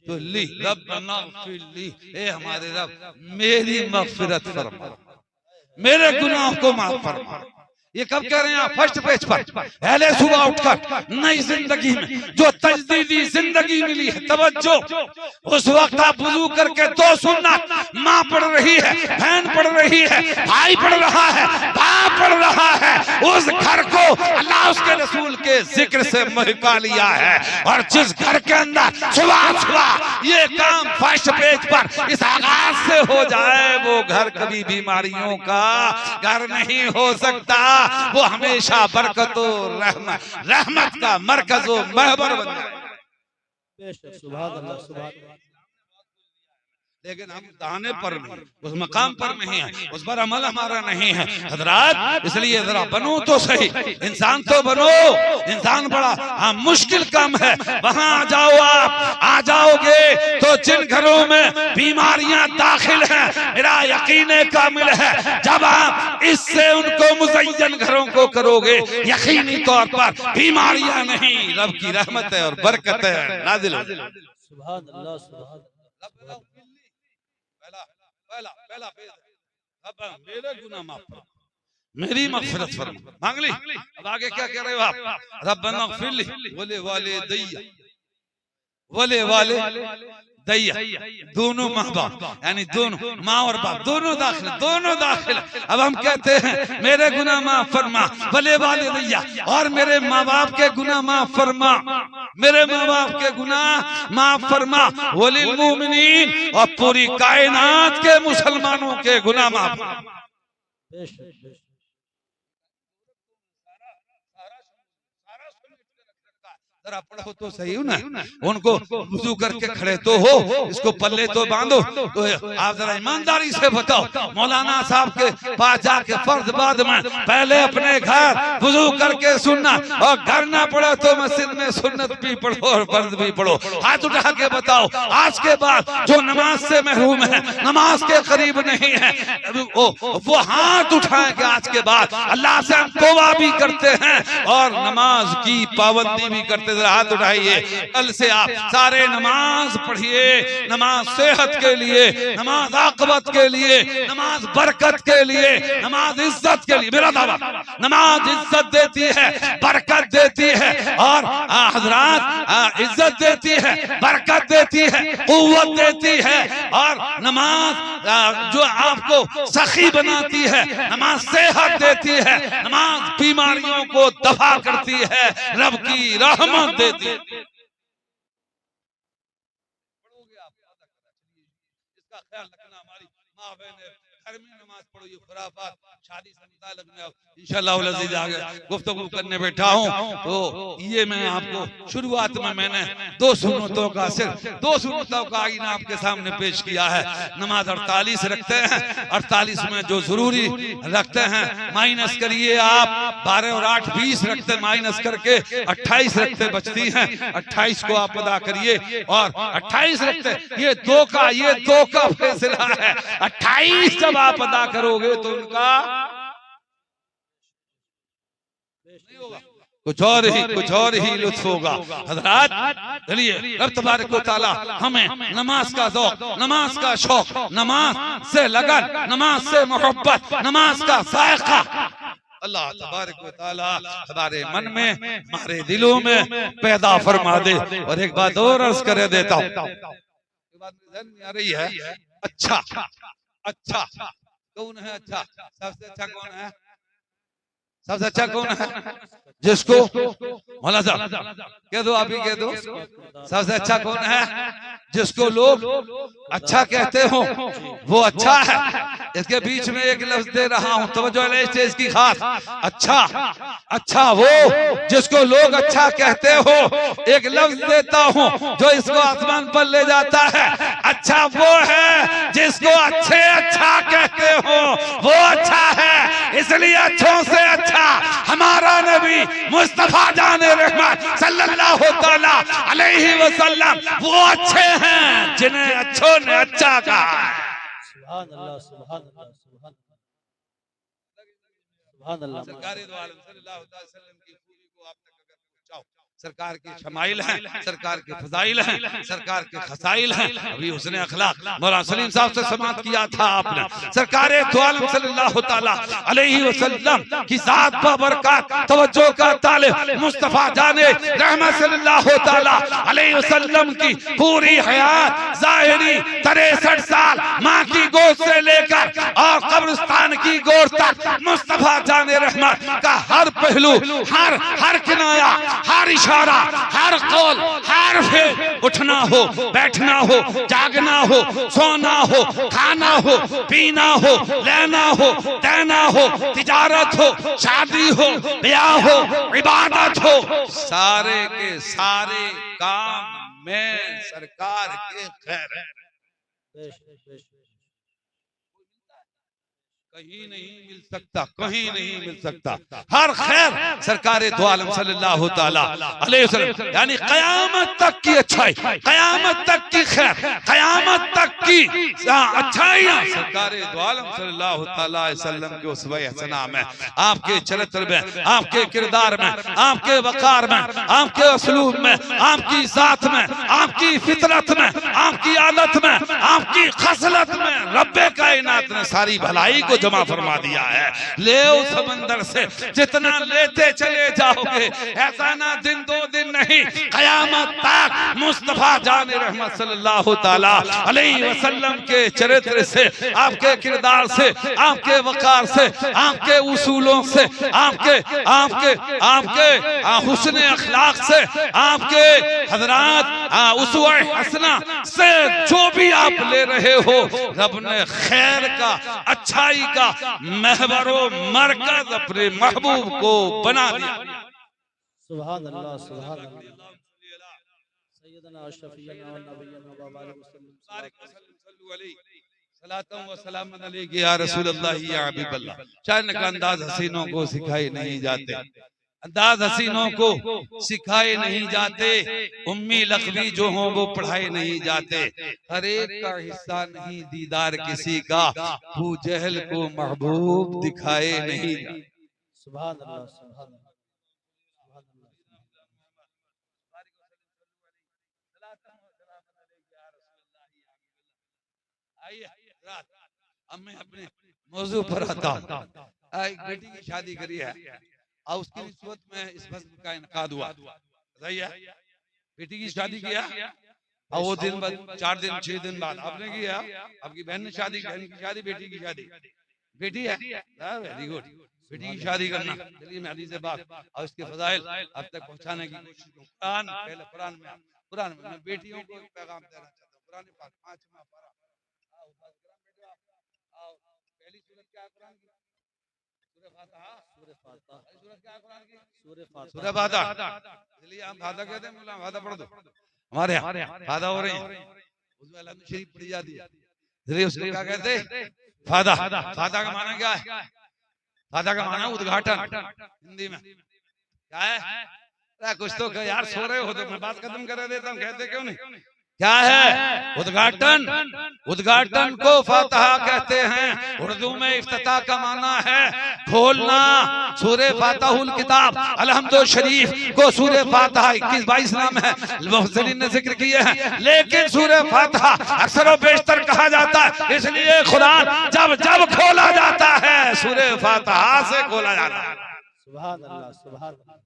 तो ली रब्बना फिल्ली, ए हमारे रब मेरी मगफिरत फरमा, मेरे गुनाहों को माफ फरमा। ये कब कह रहे हैं आप? फर्स्ट पेज पर। पहले सुबह उठकर नई जिंदगी में जो तजदीदी जिंदगी मिली है, तवज्जो, उस वक्त आप वुजू करके दो सुन्नत, माँ पढ़ रही है, बहन पढ़ रही है, भाई पढ़ रहा है, बाप पढ़ रहा है, उस घर को अल्लाह उसके रसूल के जिक्र से महका लिया है। और जिस घर के अंदर सुबह सुबह ये काम फर्स्ट पेज पर इस आगाज से हो जाए, वो घर कभी बीमारियों का घर नहीं हो सकता, वो हमेशा बरकतो रहमत का मरकजो महबर बन जाए। सुभान अल्लाह, सुभान अल्लाह। लेकिन हम दाने पर नहीं, उस मकाम पर नहीं है, उस पर अमल हमारा नहीं है हजरात। इसलिए जरा बनो तो सही, इंसान तो बनो। इंसान बड़ा मुश्किल काम है, वहां आ जाओ। आप आ जाओगे तो जिन घरों में बीमारियां दाखिल हैं, मेरा यकीन कामिल है, जब आप इससे उनको मुज़य्यन घरों को करोगे, यकीनी तौर पर बीमारियां नहीं, रब की रहमत है और बरकत है नाज़िल हो। सुभान अल्लाह, सुभान अल्लाह। पहला मेरे गुनाह माफ फरमा, मेरी मगफिरत फरमा, मांग ली। अब आगे क्या कह रहे हो आप? रब्बना ग़फ़िरली वले वाले दैया, वले वाले दैया, दोनों माँ बाप, यानी दोनों माँ और बाप दोनों दाखिल, दोनों दाखिल। अब हम कहते हैं मेरे गुनाह माफ फरमा, वले वाले दैया, और मेरे माँ बाप के गुनाह माफ फरमा, मेरे माँ बाप के गुनाह माफ फरमा, वलिल मोमिनीन, और पूरी कायनात के मुसलमानों के गुनाह माफ फरमा। जरा पढ़ो तो सही हो ना, उनको वुजू करके खड़े तो हो, इसको पल्ले तो बांधो। तो आप जरा ईमानदारी से बताओ, मौलाना साहब के पास जाके फर्ज बाद में पहले अपने घर वुजू करके सुनना, और घर ना पढ़ो तो मस्जिद में सुन्नत भी पढ़ो और फर्ज भी पढ़ो। हाथ उठा के बताओ, आज के बाद जो नमाज से महरूम है, नमाज के करीब नहीं है, वो हाथ उठाए कि आज के बाद अल्लाह से हम तौबा भी करते हैं और नमाज की पाबंदी भी करते। हाथ उठाइए, कल से आप सारे नमाज पढ़िए। नमाज सेहत के लिए, नमाज आकबत के लिए, नमाज बरकत के लिए, नमाज इज्जत के लिए। मेरा दावा, नमाज इज्जत देती है, बरकत देती है, और हजरात इज्जत देती है, बरकत देती है, कुव्वत देती है, और नमाज जो आपको सखी बनाती है, नमाज सेहत देती है, नमाज बीमारियों को दफा करती है, रब की रहमत देती है। इसका ख्याल रखना, हमारी माँ बहन घर में नमाज पढ़ो, ये खुराफात शादी से मुताल्लिक़ में इंशाअल्लाह अज़ीज़ आगे गुफ्तगू करने बैठा हूँ। तो ये मैं आपको शुरुआत में मैंने दो सुन्नतों का, सिर्फ दो सुन्नतों का आईना आपके सामने पेश किया है। नमाज 48 रखते हैं, 48 में जो जरूरी रखते हैं माइनस करिए आप, 12 और 8 20 रखते, माइनस करके 28 रखते बचती हैं, 28 को आप अदा करिए, और 28 रखते, ये दो का फैसला है। 28 जब आप अदा करोगे तो उनका नहीं होगा, कुछ और ही लुत्फ होगा। हज़रात चलिए, रब तबारक व तआला हमें नमाज का ज़ौक़, नमाज का शौक, नमाज से लगन, नमाज से मोहब्बत, नमाज का ज़ायक़ा अल्लाह तबारक व तआला हमारे मन में हमारे दिलों में पैदा फरमा दे। और एक बात और अर्ज कर देता हूँ, बात ध्यान में आ रही है। अच्छा अच्छा कौन है? अच्छा सबसे अच्छा कौन है? सबसे अच्छा कौन है? जिसको मौलाना साहब कह दो, आप ही कह दो, सबसे अच्छा कौन है? जिसको लोग अच्छा कहते हो वो अच्छा है। इसके बीच में एक लफ्ज दे रहा हूं, तवज्जो है स्टेज की खास। अच्छा अच्छा वो जिसको लोग अच्छा कहते हो, एक लफ्ज देता हूं जो इसको आसमान पर ले जाता है। अच्छा वो है जिसको अच्छे अच्छा कहते हो, वो अच्छा है। इसलिए अच्छों से अच्छा हमारा नबी मुस्तफा जाने रहमत सल्लल्लाहु तआला अलैहि वसल्लम वो अच्छे हैं जिन्हें अच्छों ने अच्छा कहा है। सुभान अल्लाह, सुभान अल्लाह, सुभान सुभान अल्लाह। सरकार दो आलम सल्लल्लाहु अलैहि वसल्लम की खूबी को आप तक अगर पहुंचाओ, सरकार के शमाइल हैं, सरकार के फजाइल हैं, सरकार के खसाइल हैं। अभी उसने अखलाक मौलाना सलीम साहब से समात किया था आपने। सरकार दो आलम सल्लल्लाहु तआला अलैहि वसल्लम की जात पर बरकत तवज्जो का तालिब मुस्तफा जाने रहमत सल्लल्लाहु तआला अलैहि वसल्लम की पूरी हयात ज़ाहिरी 63 साल मां की गोद से लेकर और कब्रिस्तान की गोद तक मुस्तफा जाने रहमत का हर पहलू, हर किनाया, हर इशारा, हर कौल, हर फेर, उठना हो, बैठना हो, जागना हो, सोना हो, खाना हो, पीना हो, लेना हो, देना हो, तिजारत हो, शादी हो, ब्याह हो, इबादत हो, सारे के सारे काम में सरकार के खैर है। कहीं नहीं मिल सकता, कहीं नहीं मिल सकता। हर खैर सरकार दो आलम सल्लल्लाहु तआला अलैहि वसल्लम, यानी कयामत तक की अच्छाई, कयामत तक की खैर, कयामत तक की अच्छाइयां सरकार दो आलम सल्लल्लाहु तआला अलैहि वसल्लम के उसवा हसना में, आपके चरित्र में, आपके किरदार में, आपके वकार में, आपके असलूब में, आपकी जात में, आपकी फितरत में, आपकी आदत में, आपकी खसलत में रब्बे कायनात ने सारी भलाई को जमा फरमा दिया है। ले उस समंदर से जितना लेते चले जाओगे, ऐसा ना दिन दो दिन नहीं, कयामत तक मुस्तफा जाने रहमत सल्लल्लाहु तआला अलैहि वसल्लम के चरित्र से, आपके किरदार से, आपके वकार से, आपके उसूलों से, आपके आपके आपके हुस्न अखलाक से, आपके हजरात उसवा हसना से जो भी आप ले रहे हो, रब ने खैर का, अच्छाई का महबरो मरकज अपने महबूब को बना दिया। सुभान अल्लाह, सुभान अल्लाह। सैयदना शफीना व नबियना व सलातम व सलाम अलैहि या रसूल अल्लाह या हबीब अल्लाह। चाहे का अंदाज हसीनों को सिखाए नहीं जाते, अंदाज हसीनों को सिखाए नहीं जाते, उम्मी लकबी जो हो वो पढ़ाए नहीं जाते। हर एक का हिस्सा नहीं दीदार किसी का, अबू जहल को महबूब दिखाए नहीं जाते। सुभान अल्लाह, सुभान अल्लाह। अब मैं अपने मौजू पर आता हूँ। एक बेटी की शादी करी है और उसकी निस्बत में इस फस्ल का इनकाद हुआ। बेटी की शादी किया और वो दिन बाद 4 दिन 6 दिन बाद आपने किया, आपकी बहन ने शादी, बहन की शादी, बेटी की शादी, बेटी है, वेरी गुड। बेटी की शादी करना, चलिए मैं हदीस बात और उसके फजाइल अब तक पहुंचाने की कोशिश करूं। कुरान, पहले कुरान में मैं बेटियों को पैगाम देना चाहता हूँ। कुरान पाक 5वां पारा, पहली सूरत क्या है कुरान की? सूरह फातिहा। सूरह फातिहा। सूरत क्या है कुरान की? सूरह फातिहा। सूरह फातिहा। इसलिए हम फातिहा कहते हैं, मुल्ला फातिहा पढ़ दो। हमारे यहाँ फातिहा हो रही है, उसमें अल्लाह शरीफ पढ़ी जाती है, इसलिए उसको क्या कहते हैं? फातिहा। फातिहा का माना क्या है? फातिहा का माना उद्घाटन हिंदी में क्या है? कुछ तो यार सो रहे हो तो मैं बात खत्म कर देता हूँ, कहते क्यों नहीं? क्या है? उद्घाटन, उद्घाटन को फातिहा कहते हैं। उर्दू में इफ्तिताह का माना है खोलना। सूरे फातिहुल किताब अलहम्दुल शरीफ को सूरे फातिहा 21-22 नाम है, मुफस्सिरीन ने जिक्र किए हैं, लेकिन सूरे फातिहा अक्सर व बेशतर कहा जाता है, इसलिए कुरान जब जब खोला जाता है सूरे फातिहा से खोला जाता है। सुभान अल्लाह, सुभान अल्लाह।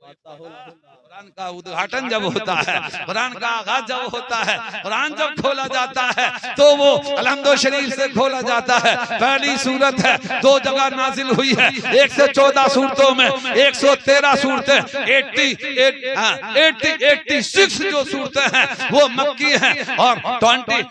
कुरान का उद्घाटन जब होता है, कुरान का आगाज जब होता है, कुरान जब खोला जाता है तो वो अलहम्दुल शरीफ से खोला जाता है। पहली सूरत है, 2 जगह नाजिल हुई है, 1 से 14 सूरतों में 113 सूरतें, 86 जो सूरतें हैं वो मक्की हैं और 28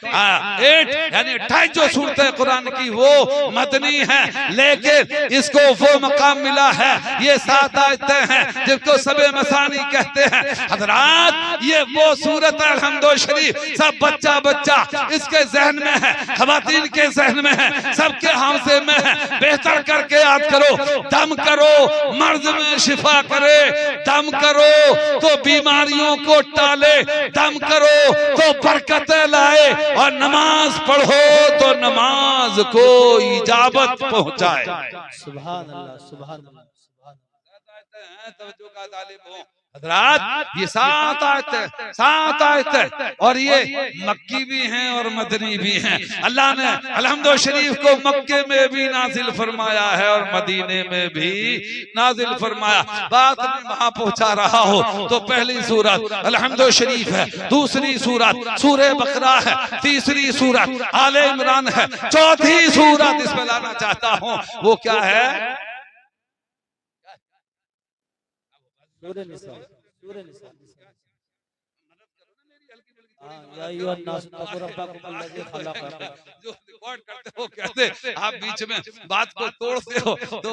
यानी 28 जो सूरतें कुरान की वो मदनी हैं। लेकिन इसको वो मकाम मिला है, ये 7 आयतें हैं जिनको सबे मसानी कहते हैं। हजरात ये वो सूरत है अल्हम्दुलिल्लाह शरीफ, सब बच्चा बच्चा इसके जहन में है, खवातीन के जहन में है, सबके हावसे में है। बेहतर करके याद करो, दम करो मर्ज में शिफा करे, दम करो तो बीमारियों को टाले, दम करो तो बरकतें लाए, और नमाज पढ़ो तो नमाज को इजाबत पहुंचाए। सुभान अल्लाह, सुभान अल्लाह। तवज्जो का तालिब हो हजरात, ये 7 आयतें, 7 आयतें, और ये मक्की भी हैं और मदनी भी हैं। अल्लाह ने अलहम्दुलिल्लाह शरीफ को मक्के में भी नाजिल फरमाया है और मदीने में भी नाजिल फरमाया। बात में वहां पहुंचा रहा हो तो पहली सूरत अलहम्दुलिल्लाह शरीफ है, दूसरी सूरत सूरह बकरा है, तीसरी सूरत आले इमरान है, चौथी सूरत इसमें लाना चाहता हूँ वो क्या है? सूरह निसा, सूरह निसा। या अय्युहन नास तक़ू रब्बकुम अल्लज़ी खलक़कुम। जो रिकॉर्ड करते हो कहते आप बीच में बात को तोड़ते हो तो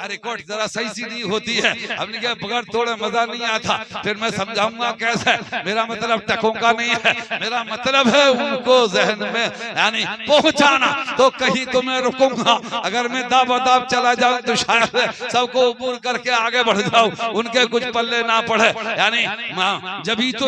रिकॉर्ड जरा सही सी नहीं होती है। हमने कहा बगैर तोड़े मजा नहीं आता, फिर मैं समझाऊंगा कैसे। मेरा मतलब टकों नहीं है, मेरा मतलब है उनको जहन में यानी पहुंचाना। तो कहीं तो मैं रुकूंगा, अगर मैं दाब चला जाऊं तो शायद सबको ऊपर करके आगे बढ़ जाऊं, उनके कुछ पल्ले ना पड़े। यानी जबी तो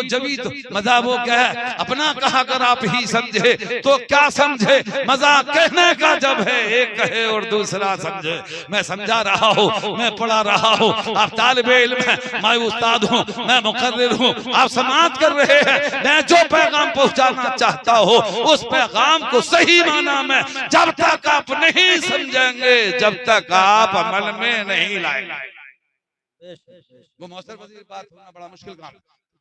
मजा वो क्या है, अपना कहा कर आप ही समझे तो क्या समझे, मजा कहने का जब है एक कहे और दूसरा समझे। मैं समझा रहा हूँ, मैं पढ़ा रहा हूँ, आप तालिबे इल्म हैं, मैं उस्ताद हूँ, मैं मुकर्रिर हूँ, आप समाअत कर रहे हैं। मैं जो पैगाम पहुंचाना चाहता हूँ उस पैगाम को सही माना में जब तक आप नहीं समझेंगे, जब तक आप अमल में नहीं लाएंगे। वो मौसर वजीर बात होना बड़ा मुश्किल काम।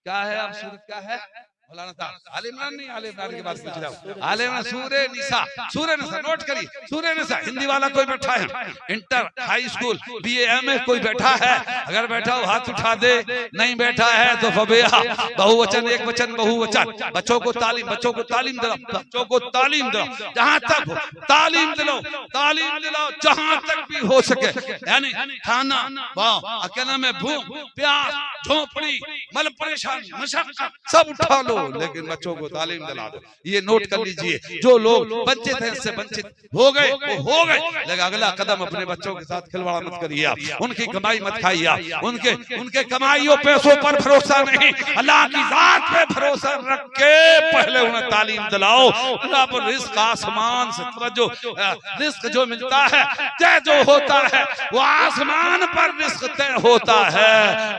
क्या है अब सूरत क्या है? मौलाना साहब आले इमरान नहीं, आले इमरान की बात पूछ रहा हूँ। आले इमरान सूरह निसा, सूरह निसा नोट करिए। सूरह निसा हिंदी वाला कोई बैठा है, inter high school BA MA कोई बैठा है? अगर बैठा हो हाथ उठा दे, नहीं बैठा है तो फबेहा। बहुवचन एक वचन बहुवचन। बच्चों को तालीम, बच्चों को तालीम दिलाओ, बच्चों को तालीम दिलाओ, जहां तक हो तालीम दिलाओ, तालीम दिलाओ जहां तक भी हो सके। यानी खाना अकेला में भूख प्यास झोंपड़ी मल परेशानी मशक्कत सब उठा लो, लेकिन बच्चों को तालीम दिला दो। ये नोट कर लीजिए, जो लोग वंचित हैं इससे वंचित हो गए वो हो गए, लेकिन अगला कदम अपने बच्चों के साथ खिलवाड़ मत करिए आप, उनकी कमाई मत खाइए आप, उनके कमाइयों पैसों पर भरोसा नहीं, अल्लाह की जात पे भरोसा रख के पहले उन्हें तालीम दिलाओ। अल्लाह पर रिस्क आसमान से तवज्जो, रिस्क जो मिलता है तय जो होता है वो आसमान पर रिस्क तय होता है,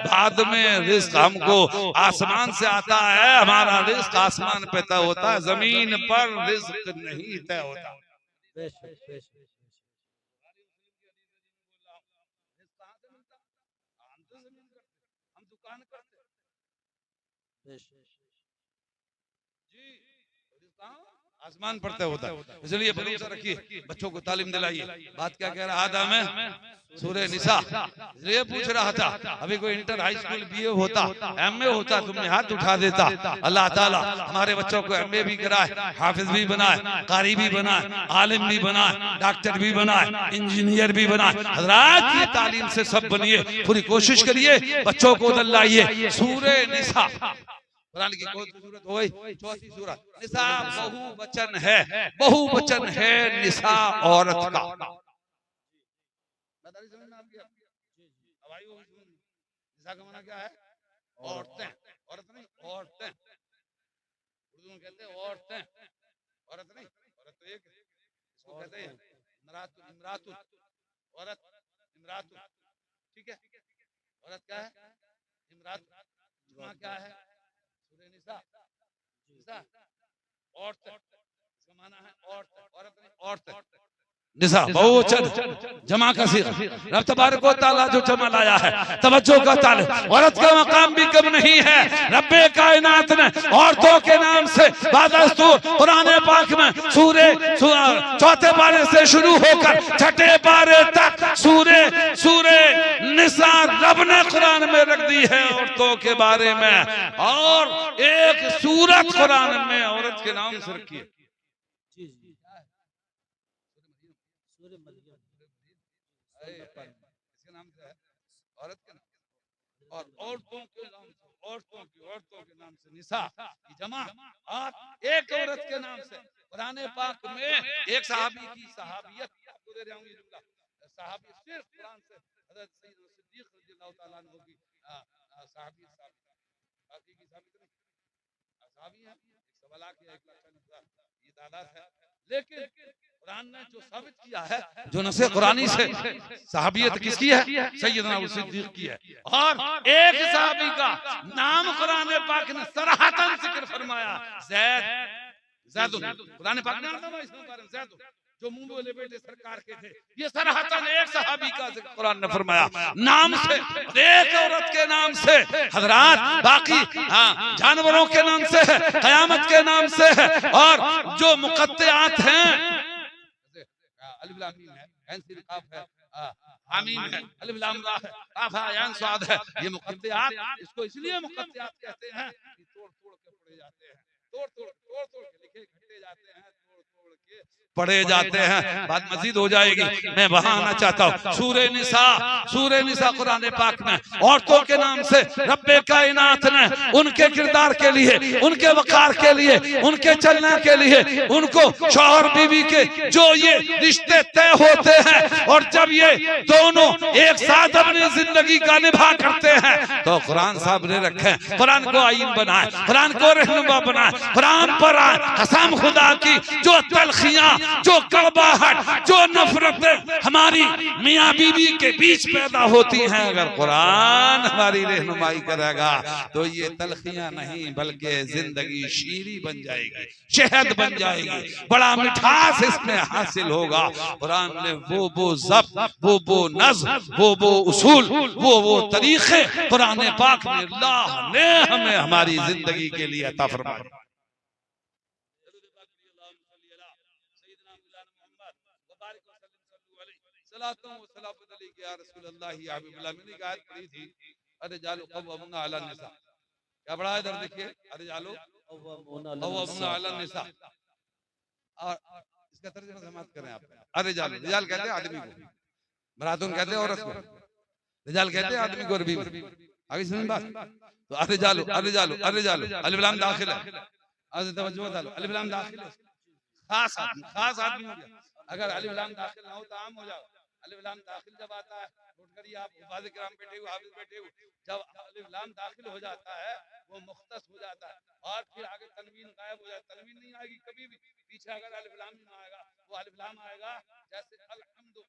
बाद में रिस्क हमको आसमान से आता है, हमारा रिस्क आसमान पे तय होता है, जमीन पर रिस्क नहीं तय होता। आसमान पर तय होता है, इसलिए भरोसा रखिए, बच्चों को तालीम दिलाइए। बात क्या कह रहा था मैं? सूरह निसा ये पूछ रहा था। अभी कोई इंटर हाई स्कूल बीए होता, एमए होता, तुमने हाथ उठा देता। अल्लाह ताला हमारे बच्चों को एमए भी कराए, हाफिज भी बनाए, कारी भी बनाए, आलिम भी बनाए, डॉक्टर भी बनाए, इंजीनियर भी बनाए। हज़रात की तालीम से सब बनिए, पूरी कोशिश करिए, बच्चों को उधर लाइए। सूरह निसा कुरान की कौन सी सूरत हो गई? चौथी सूरत निसा। बहुवचन है, बहुवचन है निसा औरत का। निसा का माना क्या है? औरतें। इमरातुन, औरत इमरातुन, ठीक है, औरत क्या है? इमरातुन। जमा क्या है? सूरह निसा, निसा औरत, इसका माना है औरत, औरत नहीं औरत, निसा बहुवचन जमा का सीगा। रब तबारक व तआला जो जमा लाया है, तवज्जो का ताले, औरत का मकाम भी कम नहीं है। रब्बे कायनात ने औरतों के नाम से बादस्तूर कुरान पाक में चौथे पारे से शुरू होकर छठे पारे तक सूरे निसा रब ने कुरान में रख दी है औरतों के बारे में, और एक सूरत कुरान में औरत के नाम से रखी है। इसका नाम क्या है? औरत के नाम, और औरतों के नाम से, औरतों के नाम से निसा की जमा, और एक औरत के नाम से कुरान पाक में एक सहाबी की सहाबियत आपको दे रहा हूं, ये जुमला सहाबी सिर्फ कुरान से हजरत सैयदना सिद्दीक रज़ियल्लाहु ताला अन्हु की सहाबियत साबित, बाकी की साबित नहीं। सहाबी है 1,00,000 ये तादाद है, लेकिन कुरान ने जो साबित किया है, जो नसे कुरानी से सहाबियत किसकी है? सैयदना अबू सिद्दीक की है। और एक सहाबी का नाम कुरान पाक ने सराहतन जिक्र फरमाया, ज़ैद, कुरान पाक ने नाम इसमें ज़ैद, जो मुंह बोले बेटे सरकार के थे, ये सराहतन एक सहाबी का जिक्र कुरान ने फरमाया नाम से, एक औरत के नाम से। हजरात बाकी जानवरों के नाम से है, कयामत के नाम से है, और जो मुकत्तिआत हैं, अलिफ लाम मीम है, ऐन सीन काफ है, आमीन है, अलिफ लाम रा है, काफ है, ऐन स्वाद है, ये मुकत्तिआत, इसको इसलिए मुकत्तिआत कहते हैं कि तोड़ तोड़ के पढ़े जाते हैं, तोड़ तोड़ के लिखे घटे जाते हैं, तोड़ तोड़ के पढ़े जाते हैं। बात मजीद हो जाएगी, मैं वहां आना चाहता हूँ। सूरह निसा कुरान पाक में औरतों के नाम से रब्बे कायनात ने उनके किरदार के लिए, उनके वकार के लिए, उनके चलने के लिए, उनको शौहर बीवी के जो ये रिश्ते तय होते हैं, और जब ये दोनों एक साथ अपनी जिंदगी का निभा करते हैं, तो कुरान साहब ने रखे, कुरान को आईन बनाए, कुरान को रहनुमा बनाए, कुरान पर आए। कसम खुदा की, जो तलखियां, जो कड़वाहट, जो नफरतें हमारी मियाँ बीवी के बीच पैदा होती हैं, अगर कुरान हमारी रहनुमाई करेगा तो ये तलखियां नहीं बल्कि जिंदगी शीरी बन जाएगी, शहद बन जाएगी, बड़ा मिठास इसमें हासिल होगा। कुरान ने वो ज़ब्त, वो नज़्म, वो उसूल, वो तरीके कुरान पाक में अल्लाह ने हमें हमारी जिंदगी के लिए अता फरमाया। क्या पढ़ा है इधर देखिए, अरे जालो निसा, और इसका तर्जुमा समाप्त करें आप। अरे जालो, रिजाल कहते हैं आदमी को, मरातुन कहते हैं औरत को, रिजाल कहते हैं आदमी को अरबी में। आगे सुनिए बात, तो अरे जालो अलिफ लाम दाखिल है, तवज्जो डालो, अलिफ लाम दाखिल है, खास आदमी हो गया। अगर अलिफ लाम दाखिल ना हो तो आम हो जाओ। अलिफ लाम दाखिल जब आता है, नोट करिए आप, हुफाज़ किराम बैठे हुए, हाफिज बैठे हुए, जब अलिफ लाम दाखिल हो जाता है वो मुख्तस हो जाता है, और फिर आगे तनवीन गायब हो जाता है। तनवीन नहीं आएगी कभी भी, पीछे अगर अलिफ लाम आएगा वो अलिफ लाम आएगा, जैसे अलहम्दु,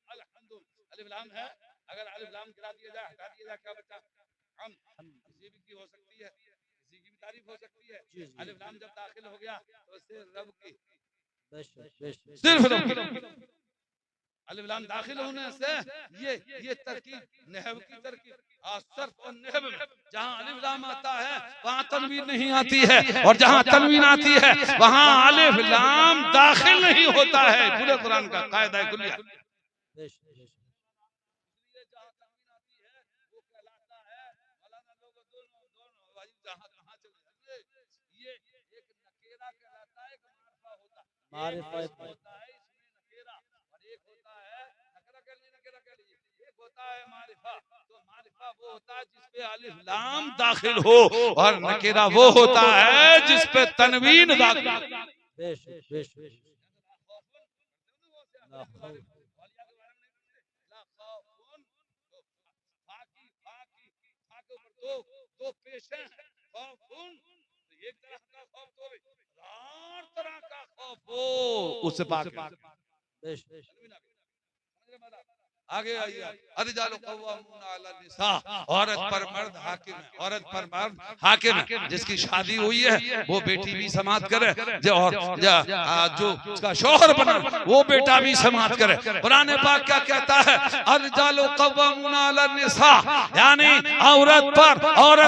अलिफ लाम है, अगर अलिफ लाम गिरा दिया जाए, हटा दिया जाए, क्या बचा? हम, किसी भी की हो सकती है, किसी की भी तारीफ हो सकती है। अलिफ लाम जब दाखिल हो गया तो उससे रब की, सिर्फ रब की, अलिफ लाम दाखिल होने से ये तरकीब, नहव की तरकीब, सर्फ और नहव में जहां अलिफ लाम आता है वहां तनवीन नहीं आती है, और जहां तनवीन आती है वहां अलिफ लाम दाखिल नहीं होता है। पूरे कुरान का कायदा है कुलिया। मारिफा होता है इसमें नकेरा, और एक होता है नकरा कह लीजिए, नकेरा कह लीजिए, एक होता है मारिफा। तो मारिफा वो होता है जिस पे अलिफ लाम दाखिल हो, और नकेरा वो होता है जिस पे तनवीन दाखिल हो। दो पेश हैं, खौफुन, एक तरह का खौफ, तो हर तरह का खौफ हो उस पाक आगे आइए। अर्रिजालु कव्वामूना अला निसा, औरत पर मर्द हाकिम है, औरत पर मर्द हाकिम है। जिसकी शादी हुई है वो बेटी भी समाप्त करे, जो उसका शौहर बना वो बेटा भी समाप्त करे। कुरान पाक क्या कहता है? अर्रिजालु कव्वामूना अला निसा, यानी औरत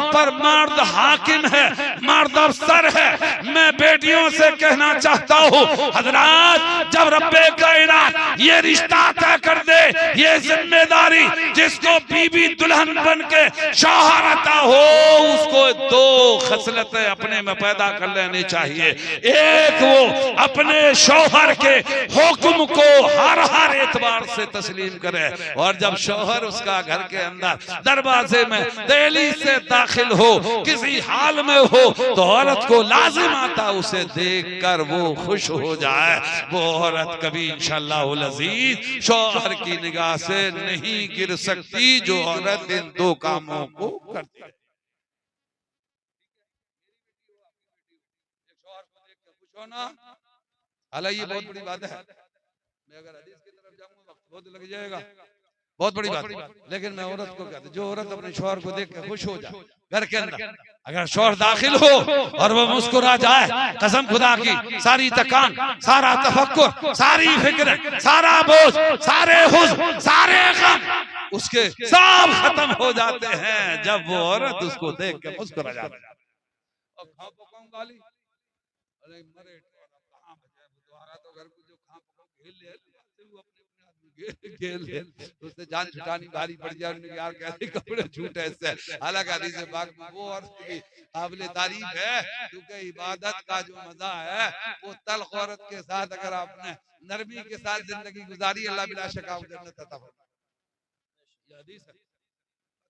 पर मर्द हाकिम है, मर्द अफसर है। मैं बेटियों से कहना चाहता हूँ हजरात, जब रब्बे कायनात ये रिश्ता तय कर दे, ये जिम्मेदारी जिसको बीबी दुल्हन बन के शौहर आता हो, उसको दो खसलतें अपने में पैदा कर लेनी चाहिए। एक, वो अपने शौहर के हुक्म को हर एतबार से तस्लीम करे, और जब शौहर उसका घर के अंदर दरवाजे में दहलीज से दाखिल हो, किसी हाल में हो, तो औरत को लाजिम आता उसे देखकर वो खुश हो जाए। वो औरत कभी इंशाअल्लाह अज़ीज शौहर की निगाह से नहीं गिर सकती जो औरत इन दो कामों को करती है। शौहर को देख के खुश होना, हालांकि ये बहुत बड़ी बात है। मैं अगर हदीस की तरफ जाऊंगा वक्त बहुत लग जाएगा, बहुत बड़ी बात। लेकिन मैं औरत को कहता हूं, जो औरत अपने शौहर को देख के खुश हो जाए घर के अंदर, अगर शौहर दाखिल हो और वो मुस्कुरा जाए, कसम खुदा की सारी थकान, सारा तफक्कुर, सारी फिक्र, सारा बोझ, सारे हुज़्न, सारे गम उसके सब खत्म हो जाते हैं जब वो औरत उसको देख के मुस्कुरा जाती है। और खाओ पकाऊं गाली, अरे मरे कहां बचे दोबारा, तो घर को जो खाओ पकाऊं खेल ले वो अपने उससे जान छुटानी भारी पड़ जाए। उन्होंने यार कैसे कपड़े झूठे इससे, हालांकि हदीस पाक में वो औरत भी काबिल तारीफ है, क्योंकि इबादत का जो मजा है वो तल्ख औरत के साथ अगर आपने नरमी के साथ जिंदगी गुजारी, अल्लाह बिला शक आपको जन्नत अता फरमाएगा। ये हदीस है,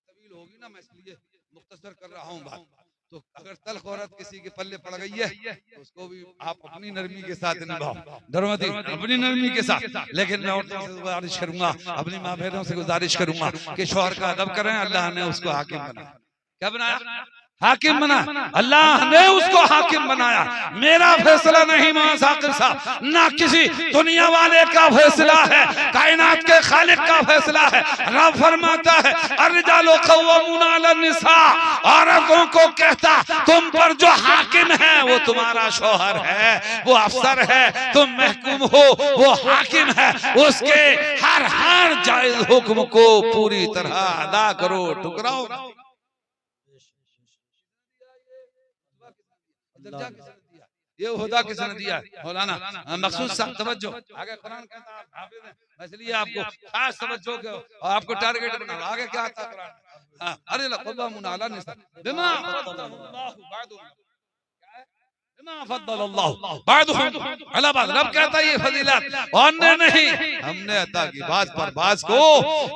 तवील होगी ना, मैं इसलिए मुख्तसर कर रहा हूँ बात। तो अगर तल्ख औरत किसी के पल्ले पड़ गई है तो उसको भी आप अपनी नरमी के साथ निभाओ, डरमती अपनी नरमी के साथ। लेकिन मैं औरतों से गुजारिश करूंगा, अपनी माँ बहनों से गुजारिश करूंगा कि शौहर का अदब करें। अल्लाह ने उसको हाकिम बनाया, क्या बनाया? हाकिम बना, अल्लाह ने उसको हाकिम बनाया। मेरा फैसला नहीं जाकिर साहब, ना किसी दुनिया वाले का फैसला है, कायनात के खालिक का फैसला है। रब फरमाता है अर्रिजालु कव्वामूना अला निसा, औरतों को कहता तुम पर जो हाकिम है वो तुम्हारा शौहर है, वो अफसर है, तुम महकूम हो, वो हाकिम है। उसके हर जायज हुक्म को पूरी तरह अदा करो, ठुकराओ। दर्जा किसने दिया? ये हुदा किसने दिया? मौलाना मखसूस साहब तवज्जो, आगे कुरान कहता है हाफिज हैं, इसलिए आपको खास तवज्जो के और आपको टारगेट बनाओ। आगे क्या आता है कुरान? हां, अरे लक़व्वामुना अला निसा बिमा फद्दलल्लाहु बादुहुम, रब कहता है ये फजीलत हमने नहीं, हमने अता की बात पर बात को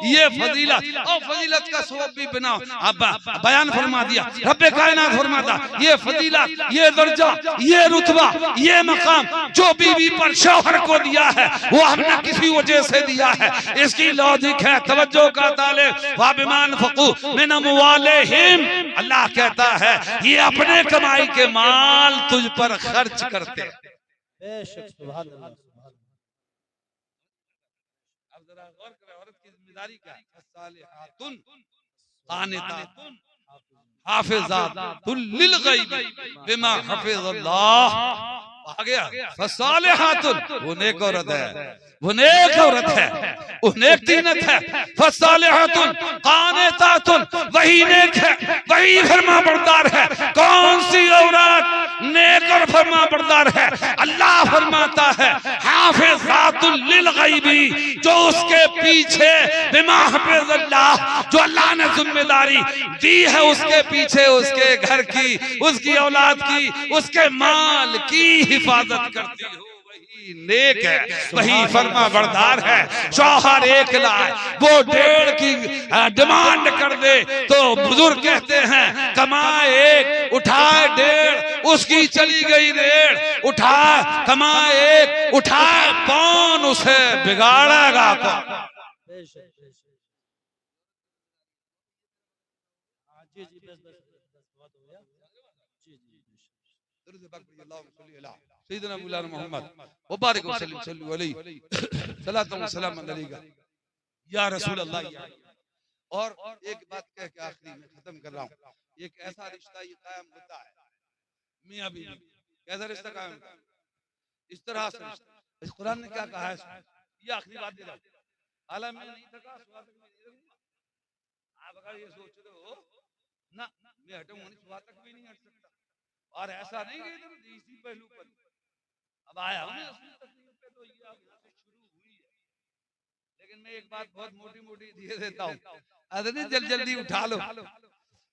ये फजीलत, और फजीलत का सबब भी बना बयान फरमा दिया। रब्बे कायनात फरमाता ये फजीलत, ये दर्जा, ये रुतबा, ये मकाम जो बीवी पर शौहर को दिया है वो हमने किसी वजह से दिया है। इसकी लॉजिक है, तवज्जो का ताले वाबिमान फकू मिन अमवालिहिम, अल्लाह कहता है ये अपने कमाई के माल तुझ पर खर्च करते हैं। बेशक सुभान अल्लाह, सुभान अब जरा गौर करें औरत की जिम्मेदारी क्या है? सालिहातुन कानितातुन हाफिजातुन लिल गैब बिमा हफिज़ल्लाह। आ गया फसालिहातुन, वो नेक औरत है, वो नेक औरत है, वो नेक तीनत है। फसालिहातुन कानितातुन, वही नेक है, वही फरमाबरदार है। कौन सी औरत नेक और फरमाबरदार है? अल्लाह फरमाता है हाफिजातुल लिल गैबी, जो उसके पीछे बिमा हफिज़ल्लाह, जो अल्लाह ने जिम्मेदारी दी है उसके पीछे उसके घर की, उसकी औलाद की, उसके माल की हिफाजत करती हो, वही नेक है, वही फरमाबरदार है। शौहर 1 लाख वो 1.5 की डिमांड कर दे तो बुजुर्ग कहते हैं कमाए 1 उठाए 1.5, उसकी चली गई 1.5, उठा कमाए 1 उठाए कौन उसे बिगाड़ेगा कौन? बेशक जी जी, बस बहुत हो गया जी जी। सैयदना मौलाना मोहम्मद व बारिक व सल्लम अलैहि सलातु व सलाम अलैका या रसूल अल्लाह और एक बात कह के आखिरी में खत्म कर रहा हूँ। एक ऐसा रिश्ता ये कायम होता है मियां बीवी, कैसा रिश्ता कायम होता है? इस तरह से इस कुरान ने क्या कहा है, ये आखिरी बात दे रहा हूँ। हालांकि मैं नहीं थका, आप अगर ये सोच रहे हो ना मैं हटूंगा नहीं, सुबह तक भी नहीं हट सकता। और ऐसा नहीं कि इसी पहलू पर अब आया हूं मैं असली तकलीफ पे, तो ये अब यहाँ से शुरू हुई है। लेकिन मैं एक बात बहुत मोटी मोटी दे देता हूँ, अरे जल्दी जल्दी उठा लो।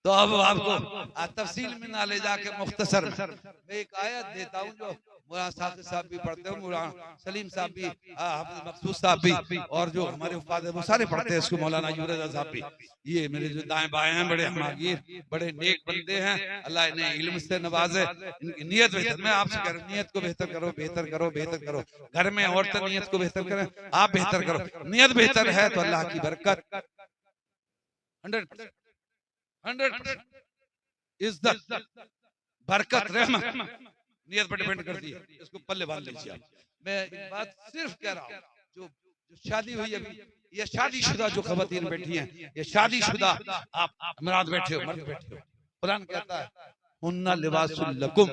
तो अब आपको तफसील में ना ले जाके मुख्तसर मैं एक आयत देता हूँ जो मौलाना साकिब साहब भी पढ़ते हो, मौलाना सलीम साहब भी, हाफिज मखसूस साहब भी, और जो हमारे उस्ताद हैं वो सारे पढ़ते हैं इसको, मौलाना यूरजा साहब भी। ये मेरे जो दाएं बाएं हैं बड़े हमागीर बड़े नेक बंदे हैं, अल्लाह इन्हें इल्म से नवाजे, इनकी नियत बेहतर। मैं आपसे कह रहा हूं नियत को बेहतर करो, बेहतर करो, बेहतर करो। घर में औरतें नियत को बेहतर करें, आप बेहतर करो। नियत बेहतर है तो अल्लाह की बरकत 100% इज्जत बरकत रहमत नियत पर डिपेंड करती है, इसको पल्ले बांध लीजिए। मैं एक बात सिर्फ कह रहा हूँ, जो शादी हुई अभी, ये शादीशुदा जो खवातीन बैठी हैं, ये शादीशुदा आप मर्द बैठे हो, मर्द बैठे हो, कुरान कहता है हुन्ना लिबासुल लकुम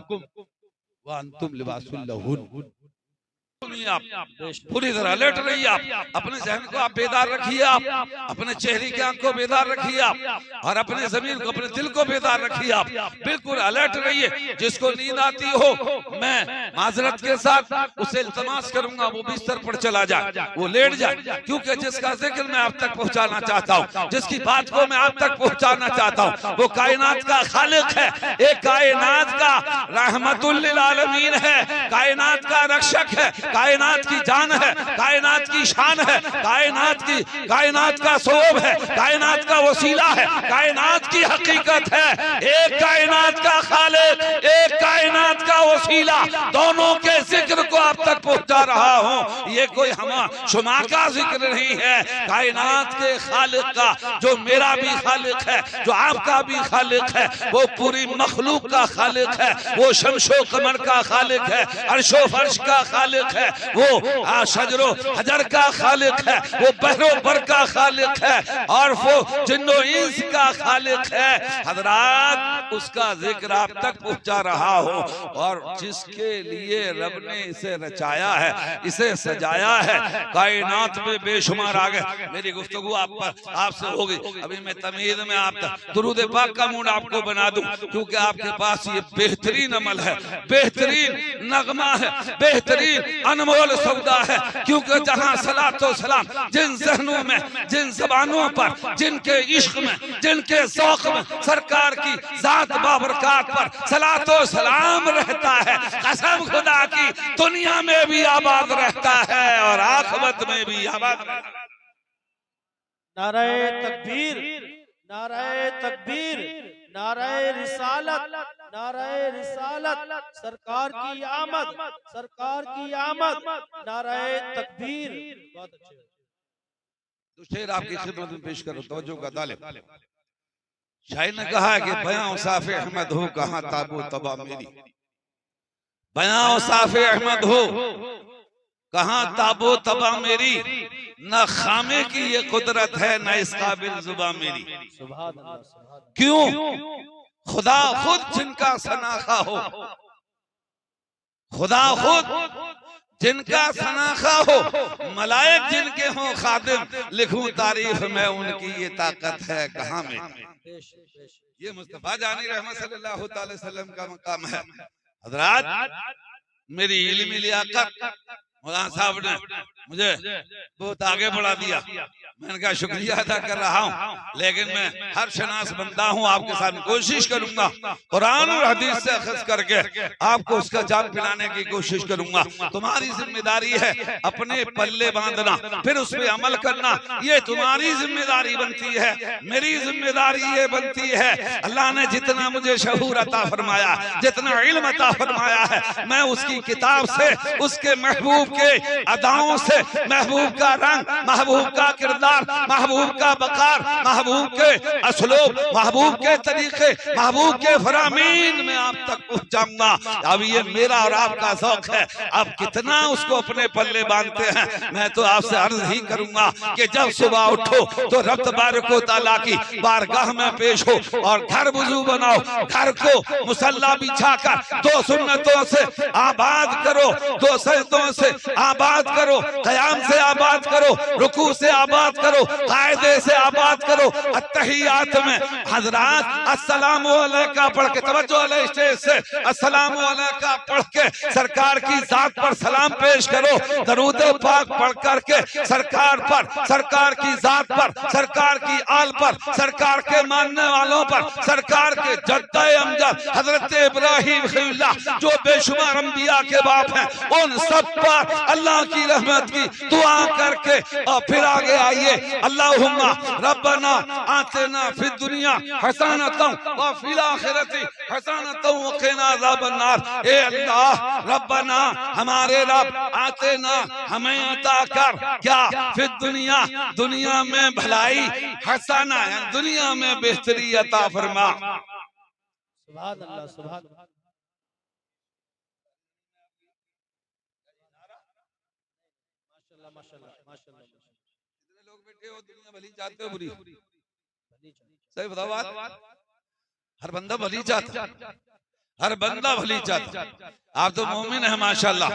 व अंतुम लिबासुल लहुन। आप पूरी तरह अलर्ट रहिए, आप अपने जहन को आप बेदार रखिए, आप अपने चेहरे की आंख को बेदार रखिए, आप और अपने जमीन को, अपने दिल को बेदार रखिए, आप बिल्कुल अलर्ट रहिए। जिसको नींद आती हो मैं माजरत के साथ उसे इल्तमास करूंगा वो बिस्तर पर चला जाए, वो लेट जाए, क्योंकि जिसका जिक्र मैं आप तक पहुंचाना चाहता हूँ, जिसकी बात को मैं आप तक पहुंचाना चाहता हूँ, वो कायनात का खालिक है, एक कायनात का रहमतुल लिल आलमीन है, कायनात का रक्षक है, कायनात की जान है, कायनात की शान है, कायनात का सोब है, कायनात का वसीला है, कायनात की हकीकत है। एक कायनात का खालिक, एक कायनात का वसीला, दोनों के जिक्र को आप तक पहुंचा रहा हूं। ये कोई हम शुमा का जिक्र नहीं है, कायनात के खालिक का, जो मेरा भी खालिक है, जो आपका भी खालिक है, वो पूरी मखलूक का खालिक है, वो शमशो कमर का खालिक है, अर्शो फर्श का खालिक है, वो शजरो हजर का खालिक है, वो बहरो बर का खालिक है, और वो जिन्नो इंस का खालिक है। हजरात उसका जिक्र आप तक पहुंचा रहा हो, और जिसके लिए रब ने इसे रचाया है, इसे सजाया है, कायनात में बेशुमार आ गए। मेरी गुफ्तगू आपसे होगी, अभी मैं तमीद में आप दुरूद पाक का मूड आपको बना दूं, क्योंकि आपके पास ये बेहतरीन अमल है, बेहतरीन नगमा है, बेहतरीन अनमोल सौदा है। क्योंकि जहां सलातो सलाम जिन जहनों में, जिन जबानों पर, जिनके इश्क में, जिनके ज़ौक़ में सरकार की जात बाबरकात पर सलातो सलाम रहता है, कसम खुदा की दुनिया में भी आबाद रहता है और आखिरत में भी आबाद रहता है। नाराए तकबीर, नाराए तकबीर, नाराए रिसालत, नाराए रिसालत, सरकार की आमद, सरकार की आमद, नाराए तकबीर। बहुत अच्छे। तो शेर आपकी खिदमत में पेश करो, तवज्जो का तालिब। शायर ने कहा है कि बयां साफे अहमद हो कहां ताबो तबा मेरी, बयां साफे अहमद हो कहां ताबो तबा मेरी, न खामे की ये कुदरत है न इस काबिल जुबा मेरी। क्यों? खुदा खुद जिनका सनाखा हो, खुदा खुद जिनका सनाखा हो, मलाइक जिनके हों खादिम, लिखूं तारीफ में उनकी ये ताकत है कहां में। ये मुस्तफा जानी रहमत सल्लल्लाहु अलैहि वसल्लम का मकाम है। हजरात मेरी इल्मी लियाकत मौलाना साहब ने मुझे बहुत आगे बढ़ा दिया, मैंने कहा शुक्रिया अदा कर रहा हूँ, लेकिन मैं हर शनास बंदा हूँ, आपके सामने कोशिश करूंगा कुरान और हदीस से अखज़ करके आपको उसका जाम पिलाने की कोशिश करूंगा। तुम्हारी जिम्मेदारी है अपने पल्ले बांधना, फिर उस पर अमल करना, ये तुम्हारी जिम्मेदारी बनती है। मेरी जिम्मेदारी ये बनती है, अल्लाह ने जितना मुझे शऊर अता फरमाया, जितना इल्म अता फरमाया है, मैं उसकी किताब से, उसके महबूब के अदाओं से, महबूब का रंग, महबूब का किरदार, महबूब का बकार, महबूब के असलूब, महबूब के तरीके, महबूब के फरामीन में आप तक पहुंचाऊंगा। अब ये मेरा और आपका शौक है, अब कितना उसको अपने पल्ले बांधते हैं। मैं तो आपसे अर्ज ही करूंगा कि जब सुबह उठो तो रब तबारक व तआला की बारगाह में पेश हो और घर वुजू बनाओ, घर को मुसल्ला बिछाकर 2 सुन्नतों से आबाद करो, 2 सजदों से आबाद करो, क़याम से आबाद करो, रुकू से आबाद करो, कायदे से आबाद करो। अत्तहियात में हजरात अस्सलामु अलैका पढ़ के, तवज्जो अलैहि स्टेज से अस्सलामु अलैका पढ़ के सरकार की जात पर सलाम पेश करो। दरूद पाक पढ़ करके सरकार पर, सरकार की जात पर, सरकार की आल पर, सरकार के मानने वालों पर, सरकार के जद्दा अमजद हजरत इब्राहिम खलीलुल्लाह जो बेशुमार अंबिया के बाप हैं, उन सब पर अल्लाह की रहमत की दुआ करके और फिर आगे आइए। अल्लाहुम्मा रब्बना आतिना फिद दुनिया हसनतन व फिल आखिरति हसनतन व क़िना अज़ाबन्नार। ए अल्लाह रब्बना, हमारे रब, आतिना, हमें अता कर क्या, फिद दुनिया, दुनिया में भलाई, हसना दुनिया में बेहतरी अता फरमा। सुभान अल्लाह, सुभान अल्लाह। माशाल्लाह, माशाल्लाह, माशाल्लाह। कितने लोग बैठे हो, दुनिया भली चाहते हो बुरी? सही बताओ बात। हर बंदा भली चाहता, हर बंदा भली चाहता। आप तो मोमिन है माशाल्लाह,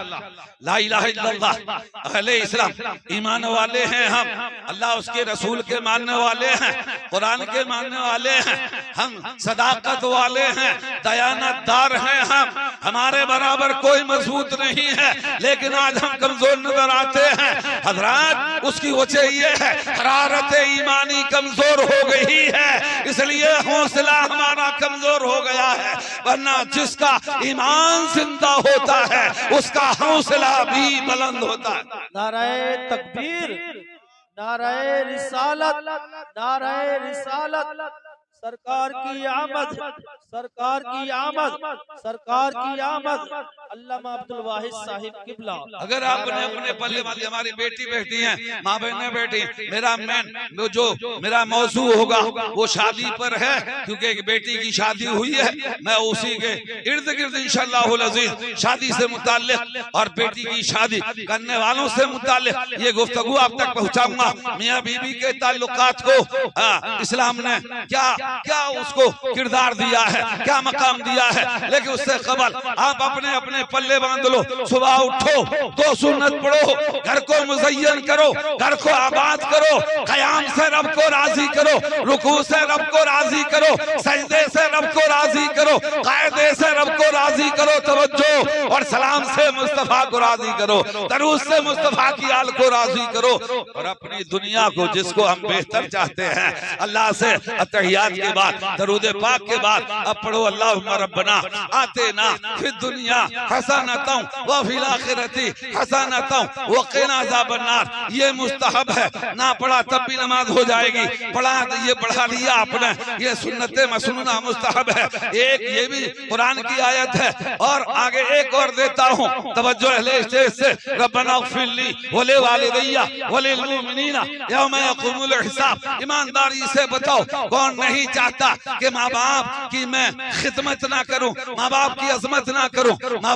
ला इलाहा इल्लल्लाह, अहले इस्लाम, ईमान वाले हैं हम, अल्लाह उसके रसूल के मानने वाले हैं, कुरान के मानने वाले हैं, हम सदाकत वाले हैं, दयानतदार हैं हम, हमारे बराबर कोई मजबूत नहीं है, लेकिन आज हम कमजोर नजर आते हैं। हजरात, उसकी वजह ये है हरारत ईमानी कमजोर हो गई है, इसलिए हौसला हमारा कमजोर हो गया है। वरना जिसका ईमान जिंदा होता है उसका हौसला भी बुलंद होता है। नाराए तकबीर, नाराए रिसालत, नाराए रिसालत। सरकार की आमद, सरकार की आमद, सरकार की आमद। अल्लामा अब्दुल वाहिद साहिब किबला। अगर आपने अपने पल्ले वाली हमारी बेटी बैठी हैं, माँ बहनें बैठी, मेरा मेन जो मेरा मौजू होगा वो शादी पर है, क्योंकि एक बेटी की शादी हुई है। मैं उसी के इर्द गिर्द इंशाअल्लाह अज़ीज़ शादी से मुताल्लिक और बेटी की शादी करने वालों से मुताल्लिक ये गुफ्तगू आप तक पहुँचाऊंगा। मियाँ बीबी के ताल्लुकात को इस्लाम ने क्या क्या उसको किरदार दिया है, क्या मकाम दिया है, लेकिन उससे कबल आप अपने अपने पल्ले बांध लो। सुबह उठो, 2 सुन्नत पढ़ो, घर को मुज़य्यन करो, घर को आबाद करो, क़याम से रब को राजी करो, रुकू से रब को राजी करो, सजदे से रब को राजी करो, कायदे से रब को राजी करो, तवज्जो और सलाम से मुस्तफा को राजी करो, दरूद से मुस्तफा की आल को राजी करो, और अपनी दुनिया को जिसको हम बेहतर चाहते हैं अल्लाह से अत्तहियात के बाद, दरूद पाक के बाद अब पढ़ो अल्लाहुम्मा रब्बना आतिना फिद दुनिया हसनतन व फिल आखिरति हसनतन व क़िना अज़ाबन्नार। ये मुस्तहब है, ना पढ़ा तब भी नमाज हो जाएगी, पढ़ा ये बढ़ा लिया आपने, ये सुन्नते मसनूना मुस्तहब है। एक ये भी कुरान की आयत है, और आगे एक और देता हूँ, तवज्जो अहले स्टेज से। रब्बना इग़फिर ली व li वालिदैया व लिल मुमिनीना यौम यक़ूमुल हिसाब। ईमानदारी से बताओ, कौन नहीं चाहता कि माँ बाप की मैं खिदमत ना करूं, माँ बाप की अजमत ना करूं, माँ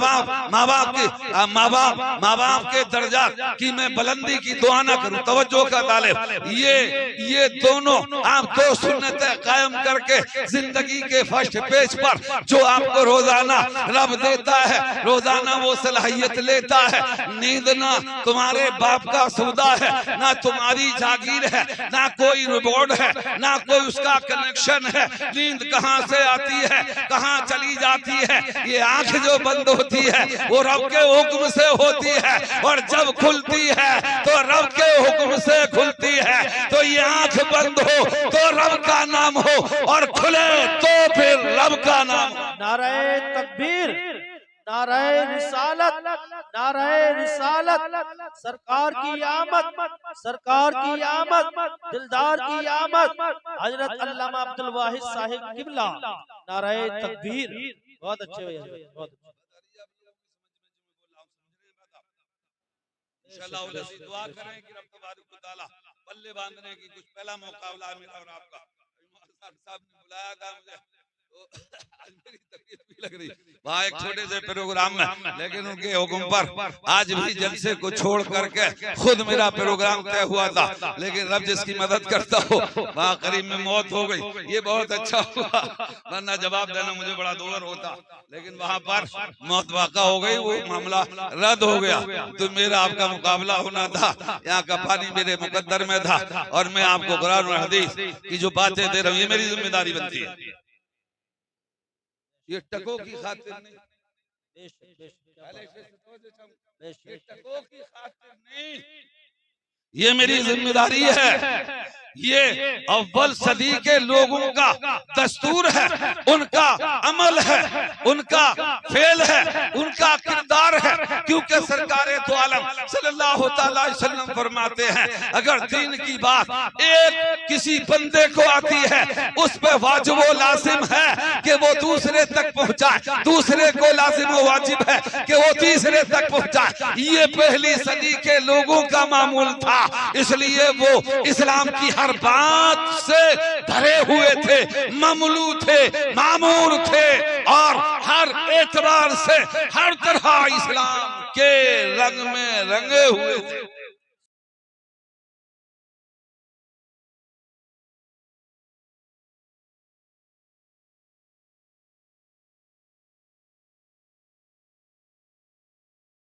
बाप के दर्जा की मैं बुलंदी की दुआ ना करूं। तवज्जो का तालिब, ये दोनों आप 2 सुन्नतें कायम करके जिंदगी के फर्स्ट पेज पर जो आपको रोजाना रब देता है, रोजाना वो सलाहियत लेता है। नींद ना तुम्हारे बाप का सौदा है, ना तुम्हारी जागीर है, ना कोई रिवॉर्ड है, ना कोई उसका कनेक्शन है। नींद कहाँ से आती है, कहाँ चली जाती है? ये आंख जो बंद होती है वो रब के हुक्म से होती है, और जब खुलती है तो रब के हुक्म से खुलती है। तो ये आंख बंद हो तो रब का नाम हो, और खुले तो फिर रब का नाम हो। नाराए तकबीर, नाराए रिसालत, नाराए रिसालत। सरकार की आमद, सरकार की आमद, दिलदार की आमद। हजरत अल्लामा अब्दुल वाहिद साहिब किबला। नाराए तकबीर। बहुत अच्छे भैया, बहुत अच्छे। इंशाअल्लाह दुआ करें कि रब तबारक व तआला पल्ले बांधने की कुछ पहला मुकाबला मेरा और आपका। साहब ने बुलाया था मुझे, तो आज मेरी तबीयत भी लग रही वहाँ एक छोटे से प्रोग्राम में, लेकिन उनके हुक्म पर आज भी जलसे को छोड़ करके खुद मेरा प्रोग्राम तय हुआ था, लेकिन रब जिसकी मदद करता हो वहाँ करीब में मौत हो गई। ये बहुत अच्छा हुआ, वरना जवाब देना मुझे बड़ा दूर होता, लेकिन वहाँ पर मौत वाक़ा हो गई, वो मामला रद्द हो गया। तो मेरा आपका मुकाबला होना था, यहाँ का पानी मेरे मुकद्दर में था, और मैं आपको कुरान और हदीस की जो बातें दे रहा हूँ ये मेरी जिम्मेदारी बनती है। ये टकों की खातिर नहीं, ये टकों की खातिर नहीं, ये मेरी जिम्मेदारी है। ये अव्वल सदी के लोगों का दस्तूर है, उनका अमल है, उनका फेल है, उनका किरदार है, क्योंकि सरकार तो आलम सल्लल्लाहु अलैहि वसल्लम फरमाते हैं अगर दीन की बात एक किसी बंदे को आती है उस पे वाजिब व लाजिम है कि वो दूसरे तक पहुंचाए, दूसरे को लाजिम व वाजिब है कि वो तीसरे तक पहुंचाए। ये पहली सदी के लोगों का मामूल था, इसलिए वो इस्लाम की हर बात से भरे हुए थे, ममलू थे, मामूर थे, और हर एतबार से हर तरह इस्लाम के रंग में रंगे हुए थे।